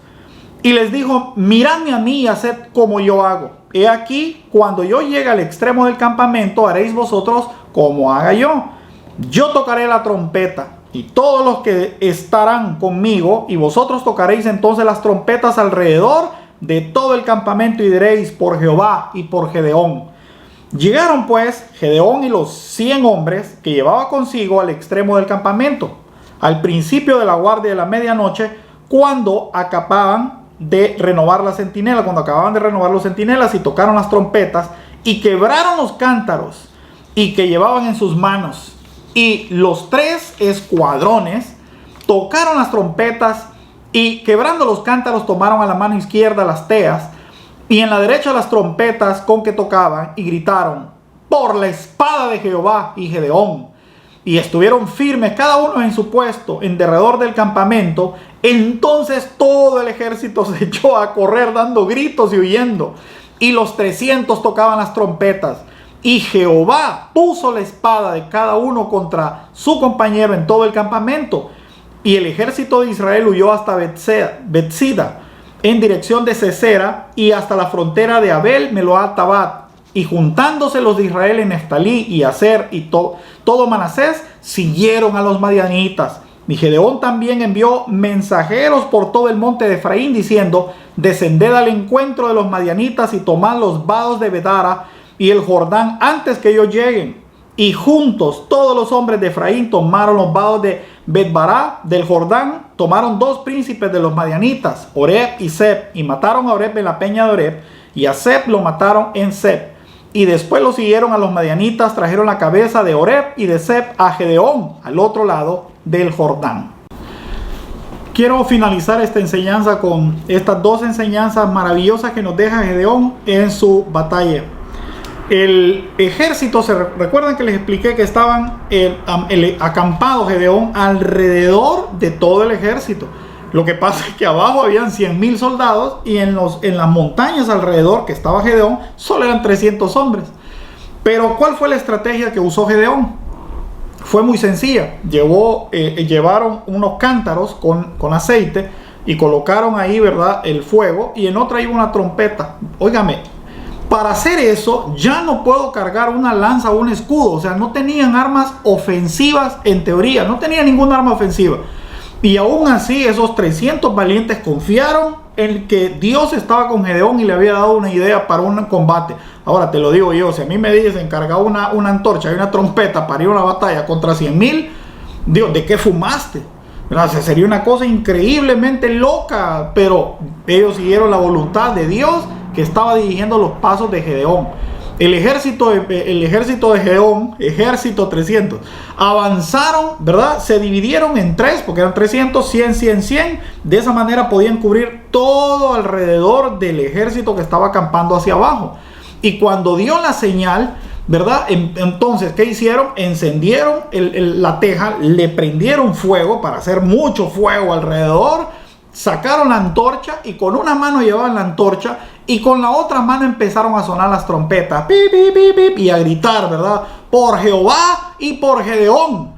Y les dijo: miradme a mí y haced como yo hago. He aquí, cuando yo llegue al extremo del campamento, haréis vosotros como haga yo. Yo tocaré la trompeta, y todos los que estarán conmigo, y vosotros tocaréis entonces las trompetas alrededor de todo el campamento, y diréis: por Jehová y por Gedeón. Llegaron pues Gedeón y los 100 hombres que llevaba consigo al extremo del campamento, al principio de la guardia de la medianoche, cuando acababan de renovar los centinelas, y tocaron las trompetas, y quebraron los cántaros, y que llevaban en sus manos. Y los 3 escuadrones tocaron las trompetas, y quebrando los cántaros tomaron a la mano izquierda las teas, y en la derecha las trompetas con que tocaban, y gritaron: por la espada de Jehová y Gedeón. Y estuvieron firmes cada uno en su puesto en derredor del campamento. Entonces todo el ejército se echó a correr dando gritos y huyendo, y los 300 tocaban las trompetas. Y Jehová puso la espada de cada uno contra su compañero en todo el campamento. Y el ejército de Israel huyó hasta Betsida, en dirección de Sesera, y hasta la frontera de Abel Meloat-Tabat. Y juntándose los de Israel en Neftalí y Aser y todo Manasés, siguieron a los madianitas. Y Gedeón también envió mensajeros por todo el monte de Efraín, diciendo: descended al encuentro de los madianitas y tomad los vados de Bedara y el Jordán antes que ellos lleguen. Y juntos todos los hombres de Efraín tomaron los vados de Betbará del Jordán. Tomaron 2 príncipes de los madianitas, Oreb y Seb, y mataron a Oreb en la peña de Oreb, y a Seb lo mataron en Seb. Y después lo siguieron a los madianitas, trajeron la cabeza de Oreb y de Seb a Gedeón, al otro lado del Jordán. Quiero finalizar esta enseñanza con estas 2 enseñanzas maravillosas que nos deja Gedeón en su batalla. El ejército, recuerdan que les expliqué que estaban acampados Gedeón alrededor de todo el ejército. Lo que pasa es que abajo habían 100,000 soldados, y en las montañas alrededor que estaba Gedeón solo eran 300 hombres. Pero ¿cuál fue la estrategia que usó Gedeón? Fue muy sencilla. Llevaron unos cántaros con aceite y colocaron ahí, ¿verdad?, el fuego, y en otra iba una trompeta. Óigame, para hacer eso ya no puedo cargar una lanza o un escudo. O sea, no tenían armas ofensivas en teoría, no tenían ninguna arma ofensiva. Y aún así esos 300 valientes confiaron en que Dios estaba con Gedeón y le había dado una idea para un combate. Ahora te lo digo yo, si a mí me dicen cargar una antorcha y una trompeta para ir a una batalla contra 100,000, Dios, ¿de qué fumaste? ¿Verdad? Sería una cosa increíblemente loca, pero ellos siguieron la voluntad de Dios que estaba dirigiendo los pasos de Gedeón. El ejército de Gedeón, ejército 300, avanzaron, ¿verdad? Se dividieron en 3, porque eran 300, 100, 100, 100. De esa manera podían cubrir todo alrededor del ejército que estaba acampando hacia abajo. Y cuando dio la señal, ¿verdad? Entonces, ¿qué hicieron? Encendieron la teja, le prendieron fuego para hacer mucho fuego alrededor, sacaron la antorcha, y con una mano llevaban la antorcha, y con la otra mano empezaron a sonar las trompetas, pip, pip, pip, pip, y a gritar, ¿verdad? Por Jehová y por Gedeón.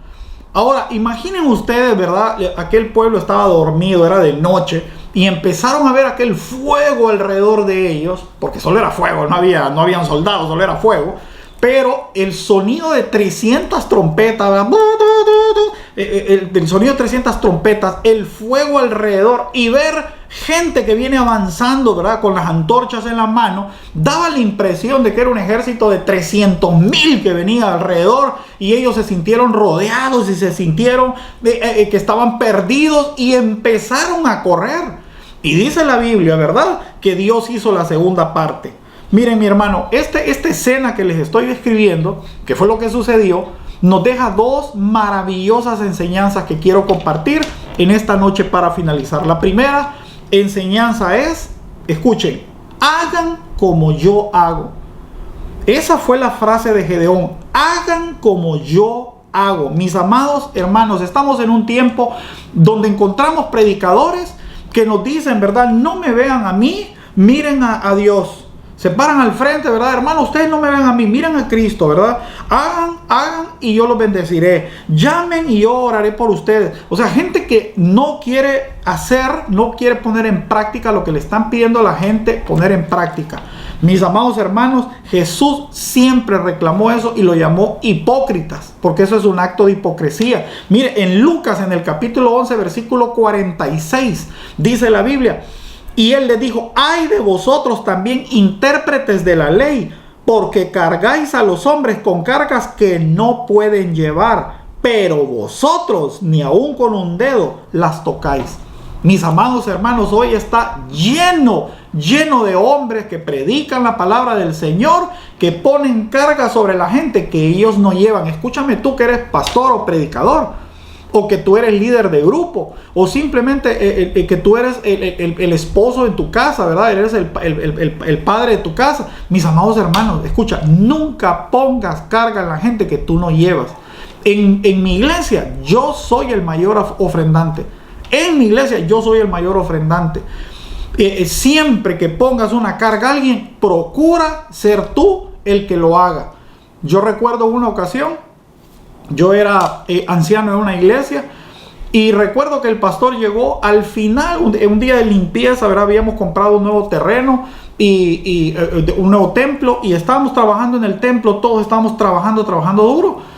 Ahora, imaginen ustedes, ¿verdad? Aquel pueblo estaba dormido, era de noche, y empezaron a ver aquel fuego alrededor de ellos, porque solo era fuego, no habían soldados, solo era fuego. Pero el sonido de 300 trompetas, ¿verdad? El sonido de 300 trompetas, el fuego alrededor, y ver gente que viene avanzando, ¿verdad?, con las antorchas en las manos, daba la impresión de que era un ejército de 300,000 que venía alrededor, y ellos se sintieron rodeados y se sintieron que estaban perdidos, y empezaron a correr. Y dice la Biblia, ¿verdad?, que Dios hizo la segunda parte. Miren, mi hermano, esta escena que les estoy describiendo, que fue lo que sucedió, nos deja 2 maravillosas enseñanzas que quiero compartir en esta noche para finalizar. La primera enseñanza es, escuchen, hagan como yo hago. Esa fue la frase de Gedeón, hagan como yo hago. Mis amados hermanos, estamos en un tiempo donde encontramos predicadores que nos dicen, ¿verdad? No me vean a mí, miren a Dios. Se paran al frente, ¿verdad? Hermano, ustedes no me ven a mí, miren a Cristo, ¿verdad? Hagan y yo los bendeciré. Llamen y yo oraré por ustedes. O sea, gente que no quiere hacer, no quiere poner en práctica lo que le están pidiendo a la gente poner en práctica. Mis amados hermanos, Jesús siempre reclamó eso y lo llamó hipócritas, porque eso es un acto de hipocresía. Mire, en Lucas, en el capítulo 11, versículo 46, dice la Biblia: y él les dijo: ay de vosotros también, intérpretes de la ley, porque cargáis a los hombres con cargas que no pueden llevar, pero vosotros ni aun con un dedo las tocáis. Mis amados hermanos, hoy está lleno de hombres que predican la palabra del Señor, que ponen carga sobre la gente que ellos no llevan. Escúchame, tú que eres pastor o predicador, o que tú eres líder de grupo, o simplemente que tú eres el esposo en tu casa, ¿verdad? Eres el padre de tu casa. Mis amados hermanos, escucha, nunca pongas carga en la gente que tú no llevas. En mi iglesia, yo soy el mayor ofrendante. En mi iglesia, yo soy el mayor ofrendante. Siempre que pongas una carga a alguien, procura ser tú el que lo haga. Yo recuerdo una ocasión, yo era anciano en una iglesia, y recuerdo que el pastor llegó al final, un día de limpieza, ¿verdad? Habíamos comprado un nuevo terreno y un nuevo templo, y estábamos trabajando en el templo, todos estábamos trabajando duro.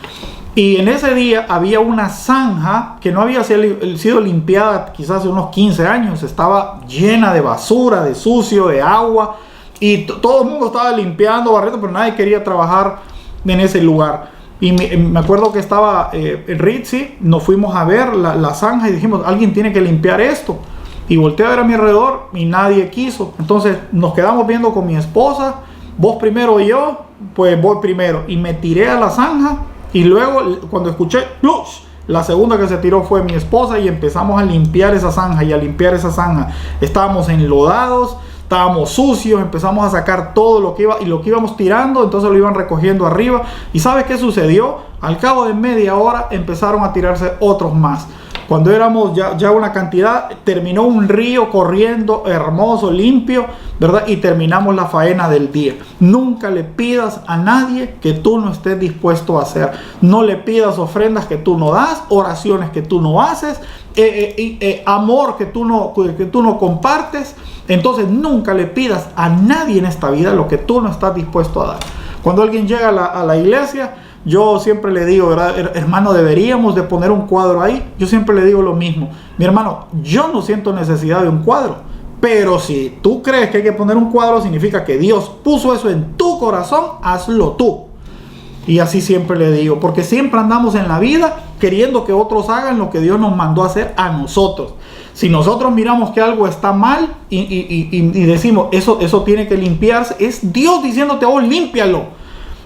Y en ese día había una zanja que no había sido limpiada quizás hace unos 15 años. Estaba llena de basura, de sucio, de agua. Y todo el mundo estaba limpiando, barriendo, pero nadie quería trabajar en ese lugar. Y me acuerdo que estaba Ritzy, nos fuimos a ver la zanja y dijimos: alguien tiene que limpiar esto. Y volteé a ver a mi alrededor y nadie quiso. Entonces nos quedamos viendo con mi esposa. Vos primero y yo, pues voy primero. Y me tiré a la zanja. Y luego, cuando escuché ¡plush!, la segunda que se tiró fue mi esposa, y empezamos a limpiar esa zanja y a limpiar esa zanja. Estábamos enlodados, estábamos sucios, empezamos a sacar todo lo que íbamos tirando, entonces lo iban recogiendo arriba. ¿Y sabes qué sucedió? Al cabo de media hora empezaron a tirarse otros más. Cuando éramos ya una cantidad, terminó un río corriendo hermoso, limpio, ¿verdad? Y terminamos la faena del día. Nunca le pidas a nadie que tú no estés dispuesto a hacer. No le pidas ofrendas que tú no das, oraciones que tú no haces, amor que tú no compartes. Entonces nunca le pidas a nadie en esta vida lo que tú no estás dispuesto a dar. Cuando alguien llega a la iglesia, yo siempre le digo, ¿verdad? Hermano, deberíamos de poner un cuadro ahí. Yo siempre le digo lo mismo: mi hermano, yo no siento necesidad de un cuadro, pero si tú crees que hay que poner un cuadro, significa que Dios puso eso en tu corazón, hazlo tú. Y así siempre le digo, porque siempre andamos en la vida queriendo que otros hagan lo que Dios nos mandó a hacer a nosotros. Si nosotros miramos que algo está mal y decimos, eso tiene que limpiarse, es Dios diciéndote a vos: límpialo.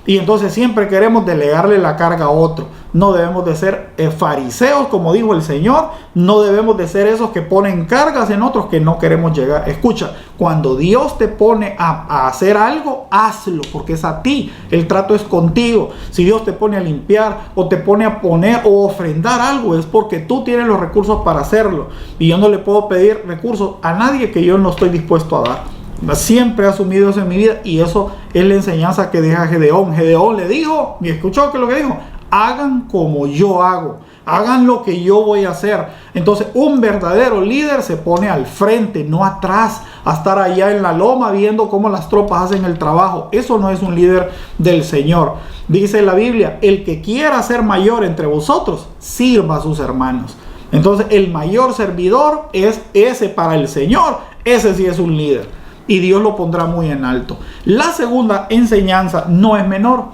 Y entonces siempre queremos delegarle la carga a otro. No debemos de ser fariseos, como dijo el Señor. No debemos de ser esos que ponen cargas en otros que no queremos llegar. Escucha, cuando Dios te pone a hacer algo, hazlo, porque es a ti. El trato es contigo. Si Dios te pone a limpiar, o te pone a poner o ofrendar algo, es porque tú tienes los recursos para hacerlo. Y yo no le puedo pedir recursos a nadie que yo no estoy dispuesto a dar. Siempre he asumido eso en mi vida, y eso es la enseñanza que deja Gedeón. Gedeón le dijo, y escuchó que lo que dijo: hagan como yo hago, hagan lo que yo voy a hacer. Entonces un verdadero líder se pone al frente, no atrás, a estar allá en la loma viendo cómo las tropas hacen el trabajo. Eso no es un líder del Señor. Dice la Biblia: el que quiera ser mayor entre vosotros, sirva a sus hermanos. Entonces el mayor servidor es ese para el Señor. Ese sí es un líder, y Dios lo pondrá muy en alto. La segunda enseñanza no es menor.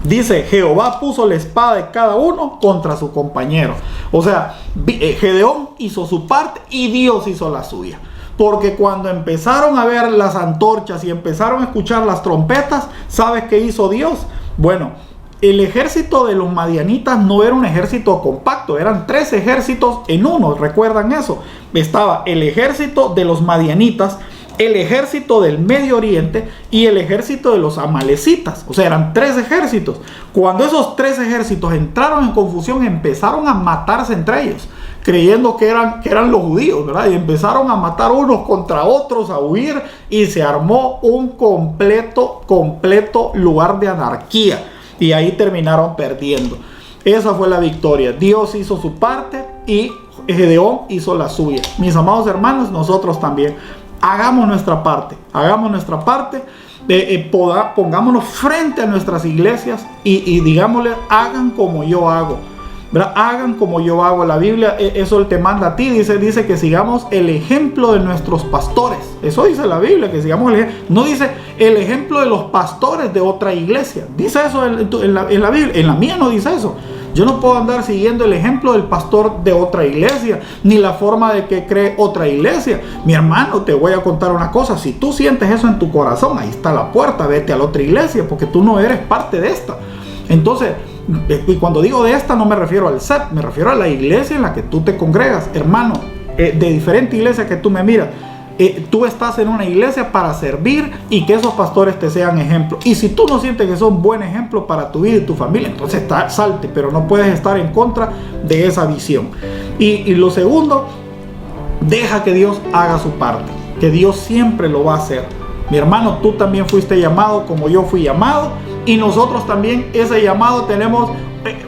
Dice: Jehová puso la espada de cada uno contra su compañero. O sea, Gedeón hizo su parte y Dios hizo la suya. Porque cuando empezaron a ver las antorchas y empezaron a escuchar las trompetas, ¿sabes qué hizo Dios? Bueno, el ejército de los madianitas no era un ejército compacto, eran 3 ejércitos en uno. ¿Recuerdan eso? Estaba el ejército de los madianitas, el ejército del Medio Oriente y el ejército de los amalecitas. O sea, eran 3 ejércitos. Cuando esos 3 ejércitos entraron en confusión, empezaron a matarse entre ellos. creyendo que eran los judíos, ¿verdad? Y empezaron a matar unos contra otros, a huir, y se armó un completo lugar de anarquía. Y ahí terminaron perdiendo. Esa fue la victoria. Dios hizo su parte y Gedeón hizo la suya. Mis amados hermanos, nosotros también. Hagamos nuestra parte. Pongámonos frente a nuestras iglesias y digámosle, hagan como yo hago. ¿Verdad? Hagan como yo hago. La Biblia eso te manda a ti, dice que sigamos el ejemplo de nuestros pastores. Eso dice la Biblia, que sigamos el ejemplo. No dice el ejemplo de los pastores de otra iglesia. Dice eso en la Biblia. En la mía no dice eso. Yo no puedo andar siguiendo el ejemplo del pastor de otra iglesia, ni la forma de que cree otra iglesia. Mi hermano, te voy a contar una cosa. Si tú sientes eso en tu corazón, ahí está la puerta. Vete a la otra iglesia, porque tú no eres parte de esta. Entonces, y cuando digo de esta, no me refiero al CEP, me refiero a la iglesia en la que tú te congregas. Hermano, de diferente iglesia que tú me miras, tú estás en una iglesia para servir y que esos pastores te sean ejemplo. Y si tú no sientes que son buen ejemplo para tu vida y tu familia, entonces salte, pero no puedes estar en contra de esa visión. Y lo segundo, deja que Dios haga su parte, que Dios siempre lo va a hacer. Mi hermano, tú también fuiste llamado como yo fui llamado, y nosotros también ese llamado tenemos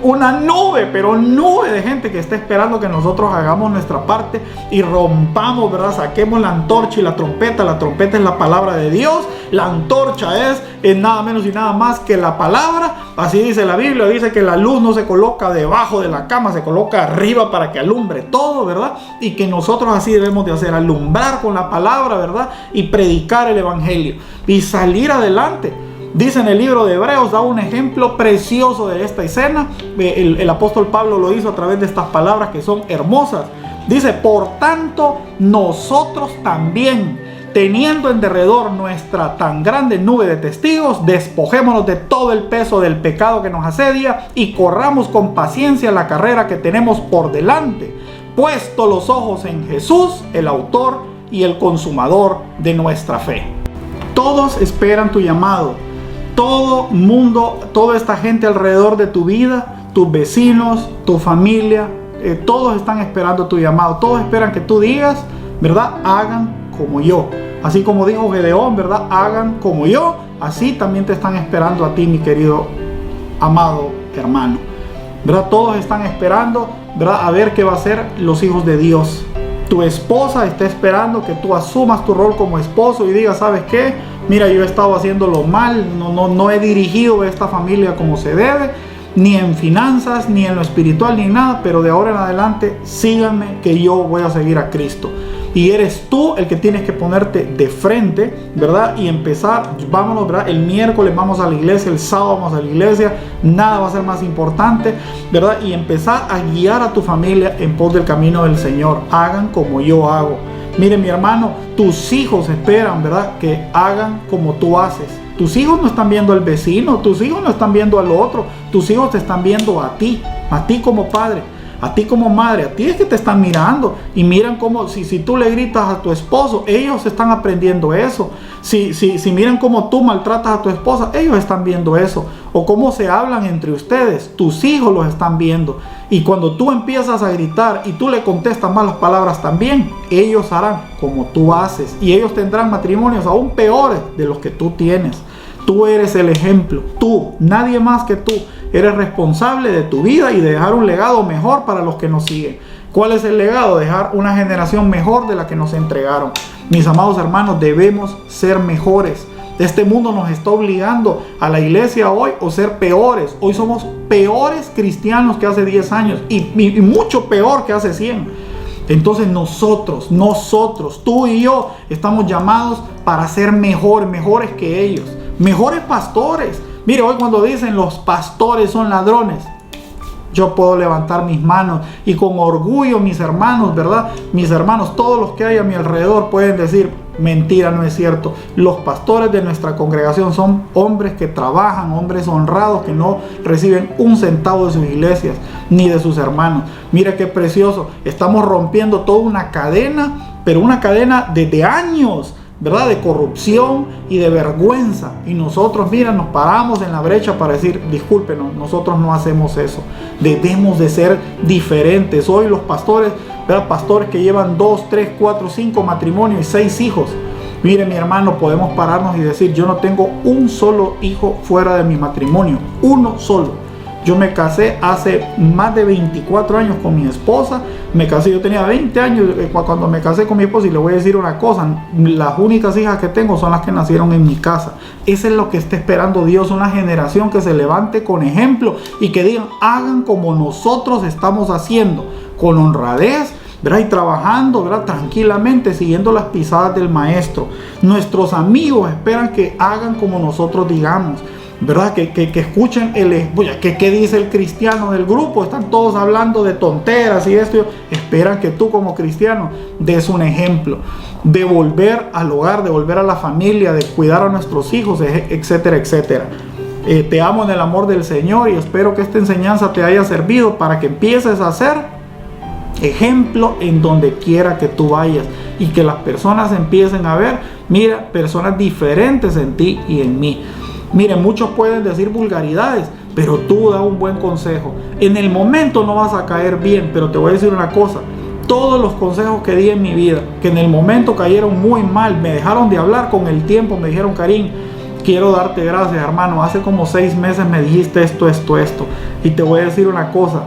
una nube, pero nube de gente que está esperando que nosotros hagamos nuestra parte y rompamos, ¿verdad? Saquemos la antorcha y la trompeta. La trompeta es la palabra de Dios, la antorcha es nada menos y nada más que la palabra. Así dice la Biblia, dice que la luz no se coloca debajo de la cama, se coloca arriba para que alumbre todo, ¿verdad? Y que nosotros así debemos de hacer, alumbrar con la palabra, ¿verdad? Y predicar el evangelio y salir adelante. Dice en el libro de Hebreos, da un ejemplo precioso de esta escena. El apóstol Pablo lo hizo a través de estas palabras que son hermosas. Dice, por tanto, nosotros también, teniendo en derredor nuestra tan grande nube de testigos, despojémonos de todo el peso del pecado que nos asedia y corramos con paciencia la carrera que tenemos por delante, puesto los ojos en Jesús, el autor y el consumador de nuestra fe. Todos esperan tu llamado. Todo mundo, toda esta gente alrededor de tu vida, tus vecinos, tu familia, todos están esperando tu llamado. Todos esperan que tú digas, ¿verdad? Hagan como yo. Así como dijo Gedeón, ¿verdad? Hagan como yo. Así también te están esperando a ti, mi querido, amado hermano. ¿Verdad? Todos están esperando, ¿verdad? A ver qué va a hacer los hijos de Dios. Tu esposa está esperando que tú asumas tu rol como esposo y digas, ¿sabes qué? Mira, yo he estado haciéndolo mal, no he dirigido esta familia como se debe, ni en finanzas, ni en lo espiritual, ni nada, pero de ahora en adelante síganme que yo voy a seguir a Cristo. Y eres tú el que tienes que ponerte de frente, ¿verdad? Y empezar, vámonos, ¿verdad? El miércoles vamos a la iglesia, el sábado vamos a la iglesia, nada va a ser más importante, ¿verdad? Y empezar a guiar a tu familia en pos del camino del Señor. Hagan como yo hago. Miren, mi hermano, tus hijos esperan, ¿verdad? Que hagan como tú haces. Tus hijos no están viendo al vecino, tus hijos no están viendo al otro, tus hijos te están viendo a ti como padre. A ti como madre, a ti es que te están mirando y miran cómo, si tú le gritas a tu esposo, ellos están aprendiendo eso. Si miran cómo tú maltratas a tu esposa, ellos están viendo eso. O cómo se hablan entre ustedes, tus hijos los están viendo. Y cuando tú empiezas a gritar y tú le contestas malas palabras también, ellos harán como tú haces. Y ellos tendrán matrimonios aún peores de los que tú tienes. Tú eres el ejemplo, tú, nadie más que tú. Eres responsable de tu vida y de dejar un legado mejor para los que nos siguen. ¿Cuál es el legado? Dejar una generación mejor de la que nos entregaron. Mis amados hermanos, debemos ser mejores. Este mundo nos está obligando a la iglesia hoy a ser peores. Hoy somos peores cristianos que hace 10 años y mucho peor que hace 100. Entonces nosotros, tú y yo, estamos llamados para ser mejores que ellos. Mejores pastores. Mire, hoy cuando dicen los pastores son ladrones, yo puedo levantar mis manos y con orgullo mis hermanos, ¿verdad? Mis hermanos, todos los que hay a mi alrededor pueden decir, mentira, no es cierto. Los pastores de nuestra congregación son hombres que trabajan, hombres honrados que no reciben un centavo de sus iglesias ni de sus hermanos. Mira qué precioso. Estamos rompiendo toda una cadena, pero una cadena de años ¿verdad?, de corrupción y de vergüenza. Y nosotros, mira, nos paramos en la brecha para decir, discúlpenos, nosotros no hacemos eso. Debemos de ser diferentes. Hoy los pastores, ¿verdad?, pastores que llevan 2, 3, 4, 5 matrimonios y 6 hijos. Mire, mi hermano, podemos pararnos y decir, yo no tengo un solo hijo fuera de mi matrimonio. Uno solo. Yo me casé hace más de 24 años con mi esposa. Me casé, yo tenía 20 años cuando me casé con mi esposa. Y le voy a decir una cosa, las únicas hijas que tengo son las que nacieron en mi casa. Eso es lo que está esperando Dios, una generación que se levante con ejemplo y que digan, hagan como nosotros estamos haciendo, con honradez, ¿verdad?, y trabajando, ¿verdad?, tranquilamente, siguiendo las pisadas del maestro. Nuestros amigos esperan que hagan como nosotros digamos, ¿verdad?, que escuchen qué dice el cristiano del grupo. Están todos hablando de tonteras y esto. Esperan que tú como cristiano des un ejemplo de volver al hogar, de volver a la familia, de cuidar a nuestros hijos, etcétera, etcétera. Te amo en el amor del Señor y espero que esta enseñanza te haya servido para que empieces a ser ejemplo en donde quiera que tú vayas y que las personas empiecen a ver, mira, personas diferentes en ti y en mí. Mire, muchos pueden decir vulgaridades, pero tú da un buen consejo. En el momento no vas a caer bien, pero te voy a decir una cosa. Todos los consejos que di en mi vida, que en el momento cayeron muy mal, me dejaron de hablar, con el tiempo me dijeron, Karim, quiero darte gracias, hermano. Hace como 6 meses me dijiste esto. Y te voy a decir una cosa.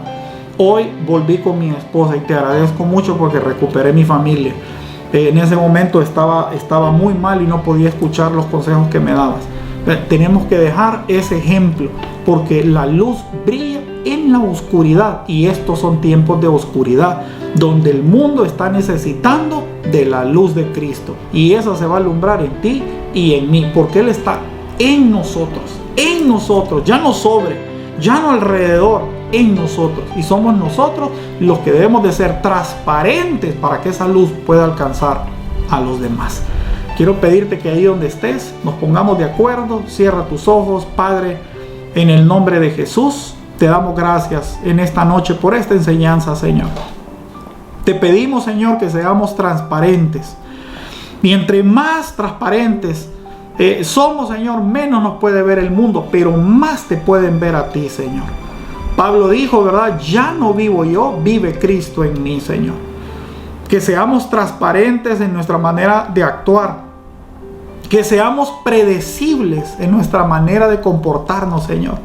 Hoy volví con mi esposa y te agradezco mucho porque recuperé mi familia. En ese momento estaba muy mal y no podía escuchar los consejos que me dabas. Tenemos que dejar ese ejemplo porque la luz brilla en la oscuridad y estos son tiempos de oscuridad donde el mundo está necesitando de la luz de Cristo y esa se va a alumbrar en ti y en mí porque Él está en nosotros, ya no sobre, ya no alrededor, en nosotros, y somos nosotros los que debemos de ser transparentes para que esa luz pueda alcanzar a los demás. Quiero pedirte que ahí donde estés nos pongamos de acuerdo. Cierra tus ojos. Padre, en el nombre de Jesús te damos gracias en esta noche por esta enseñanza, Señor. Te pedimos, Señor, que seamos transparentes, y entre más transparentes somos, Señor, menos nos puede ver el mundo, pero más te pueden ver a ti, Señor. Pablo dijo, ¿verdad?, ya no vivo yo, vive Cristo en mí, Señor. Que seamos transparentes en nuestra manera de actuar. Que seamos predecibles en nuestra manera de comportarnos, Señor.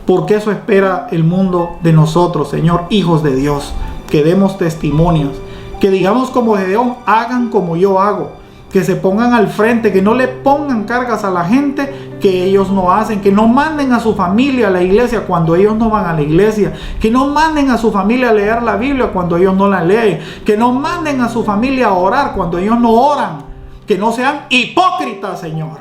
Porque eso espera el mundo de nosotros, Señor, hijos de Dios. Que demos testimonios. Que digamos como Gedeón, hagan como yo hago. Que se pongan al frente, que no le pongan cargas a la gente que ellos no hacen, que no manden a su familia a la iglesia cuando ellos no van a la iglesia, que no manden a su familia a leer la Biblia cuando ellos no la leen, que no manden a su familia a orar cuando ellos no oran, que no sean hipócritas, Señor,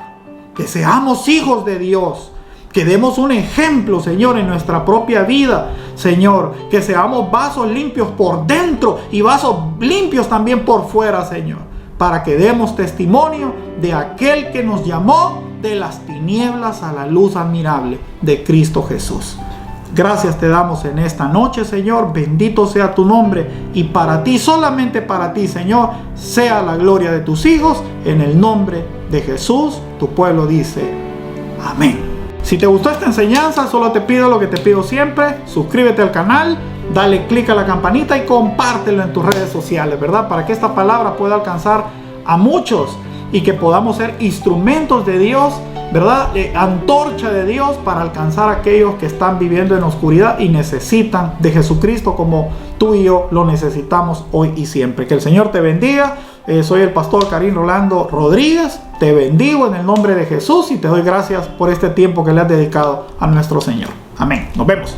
que seamos hijos de Dios, que demos un ejemplo, Señor, en nuestra propia vida, Señor, que seamos vasos limpios por dentro y vasos limpios también por fuera, Señor, para que demos testimonio de aquel que nos llamó de las tinieblas a la luz admirable de Cristo Jesús. Gracias te damos en esta noche, Señor. Bendito sea tu nombre. Y para ti, solamente para ti, Señor, sea la gloria de tus hijos. En el nombre de Jesús, tu pueblo dice amén. Si te gustó esta enseñanza, solo te pido lo que te pido siempre. Suscríbete al canal, dale click a la campanita y compártelo en tus redes sociales, ¿verdad? Para que esta palabra pueda alcanzar a muchos y que podamos ser instrumentos de Dios, ¿verdad? Antorcha de Dios para alcanzar a aquellos que están viviendo en oscuridad y necesitan de Jesucristo como tú y yo lo necesitamos hoy y siempre. Que el Señor te bendiga. Soy el pastor Karim Rolando Rodríguez. Te bendigo en el nombre de Jesús y te doy gracias por este tiempo que le has dedicado a nuestro Señor. Amén. Nos vemos.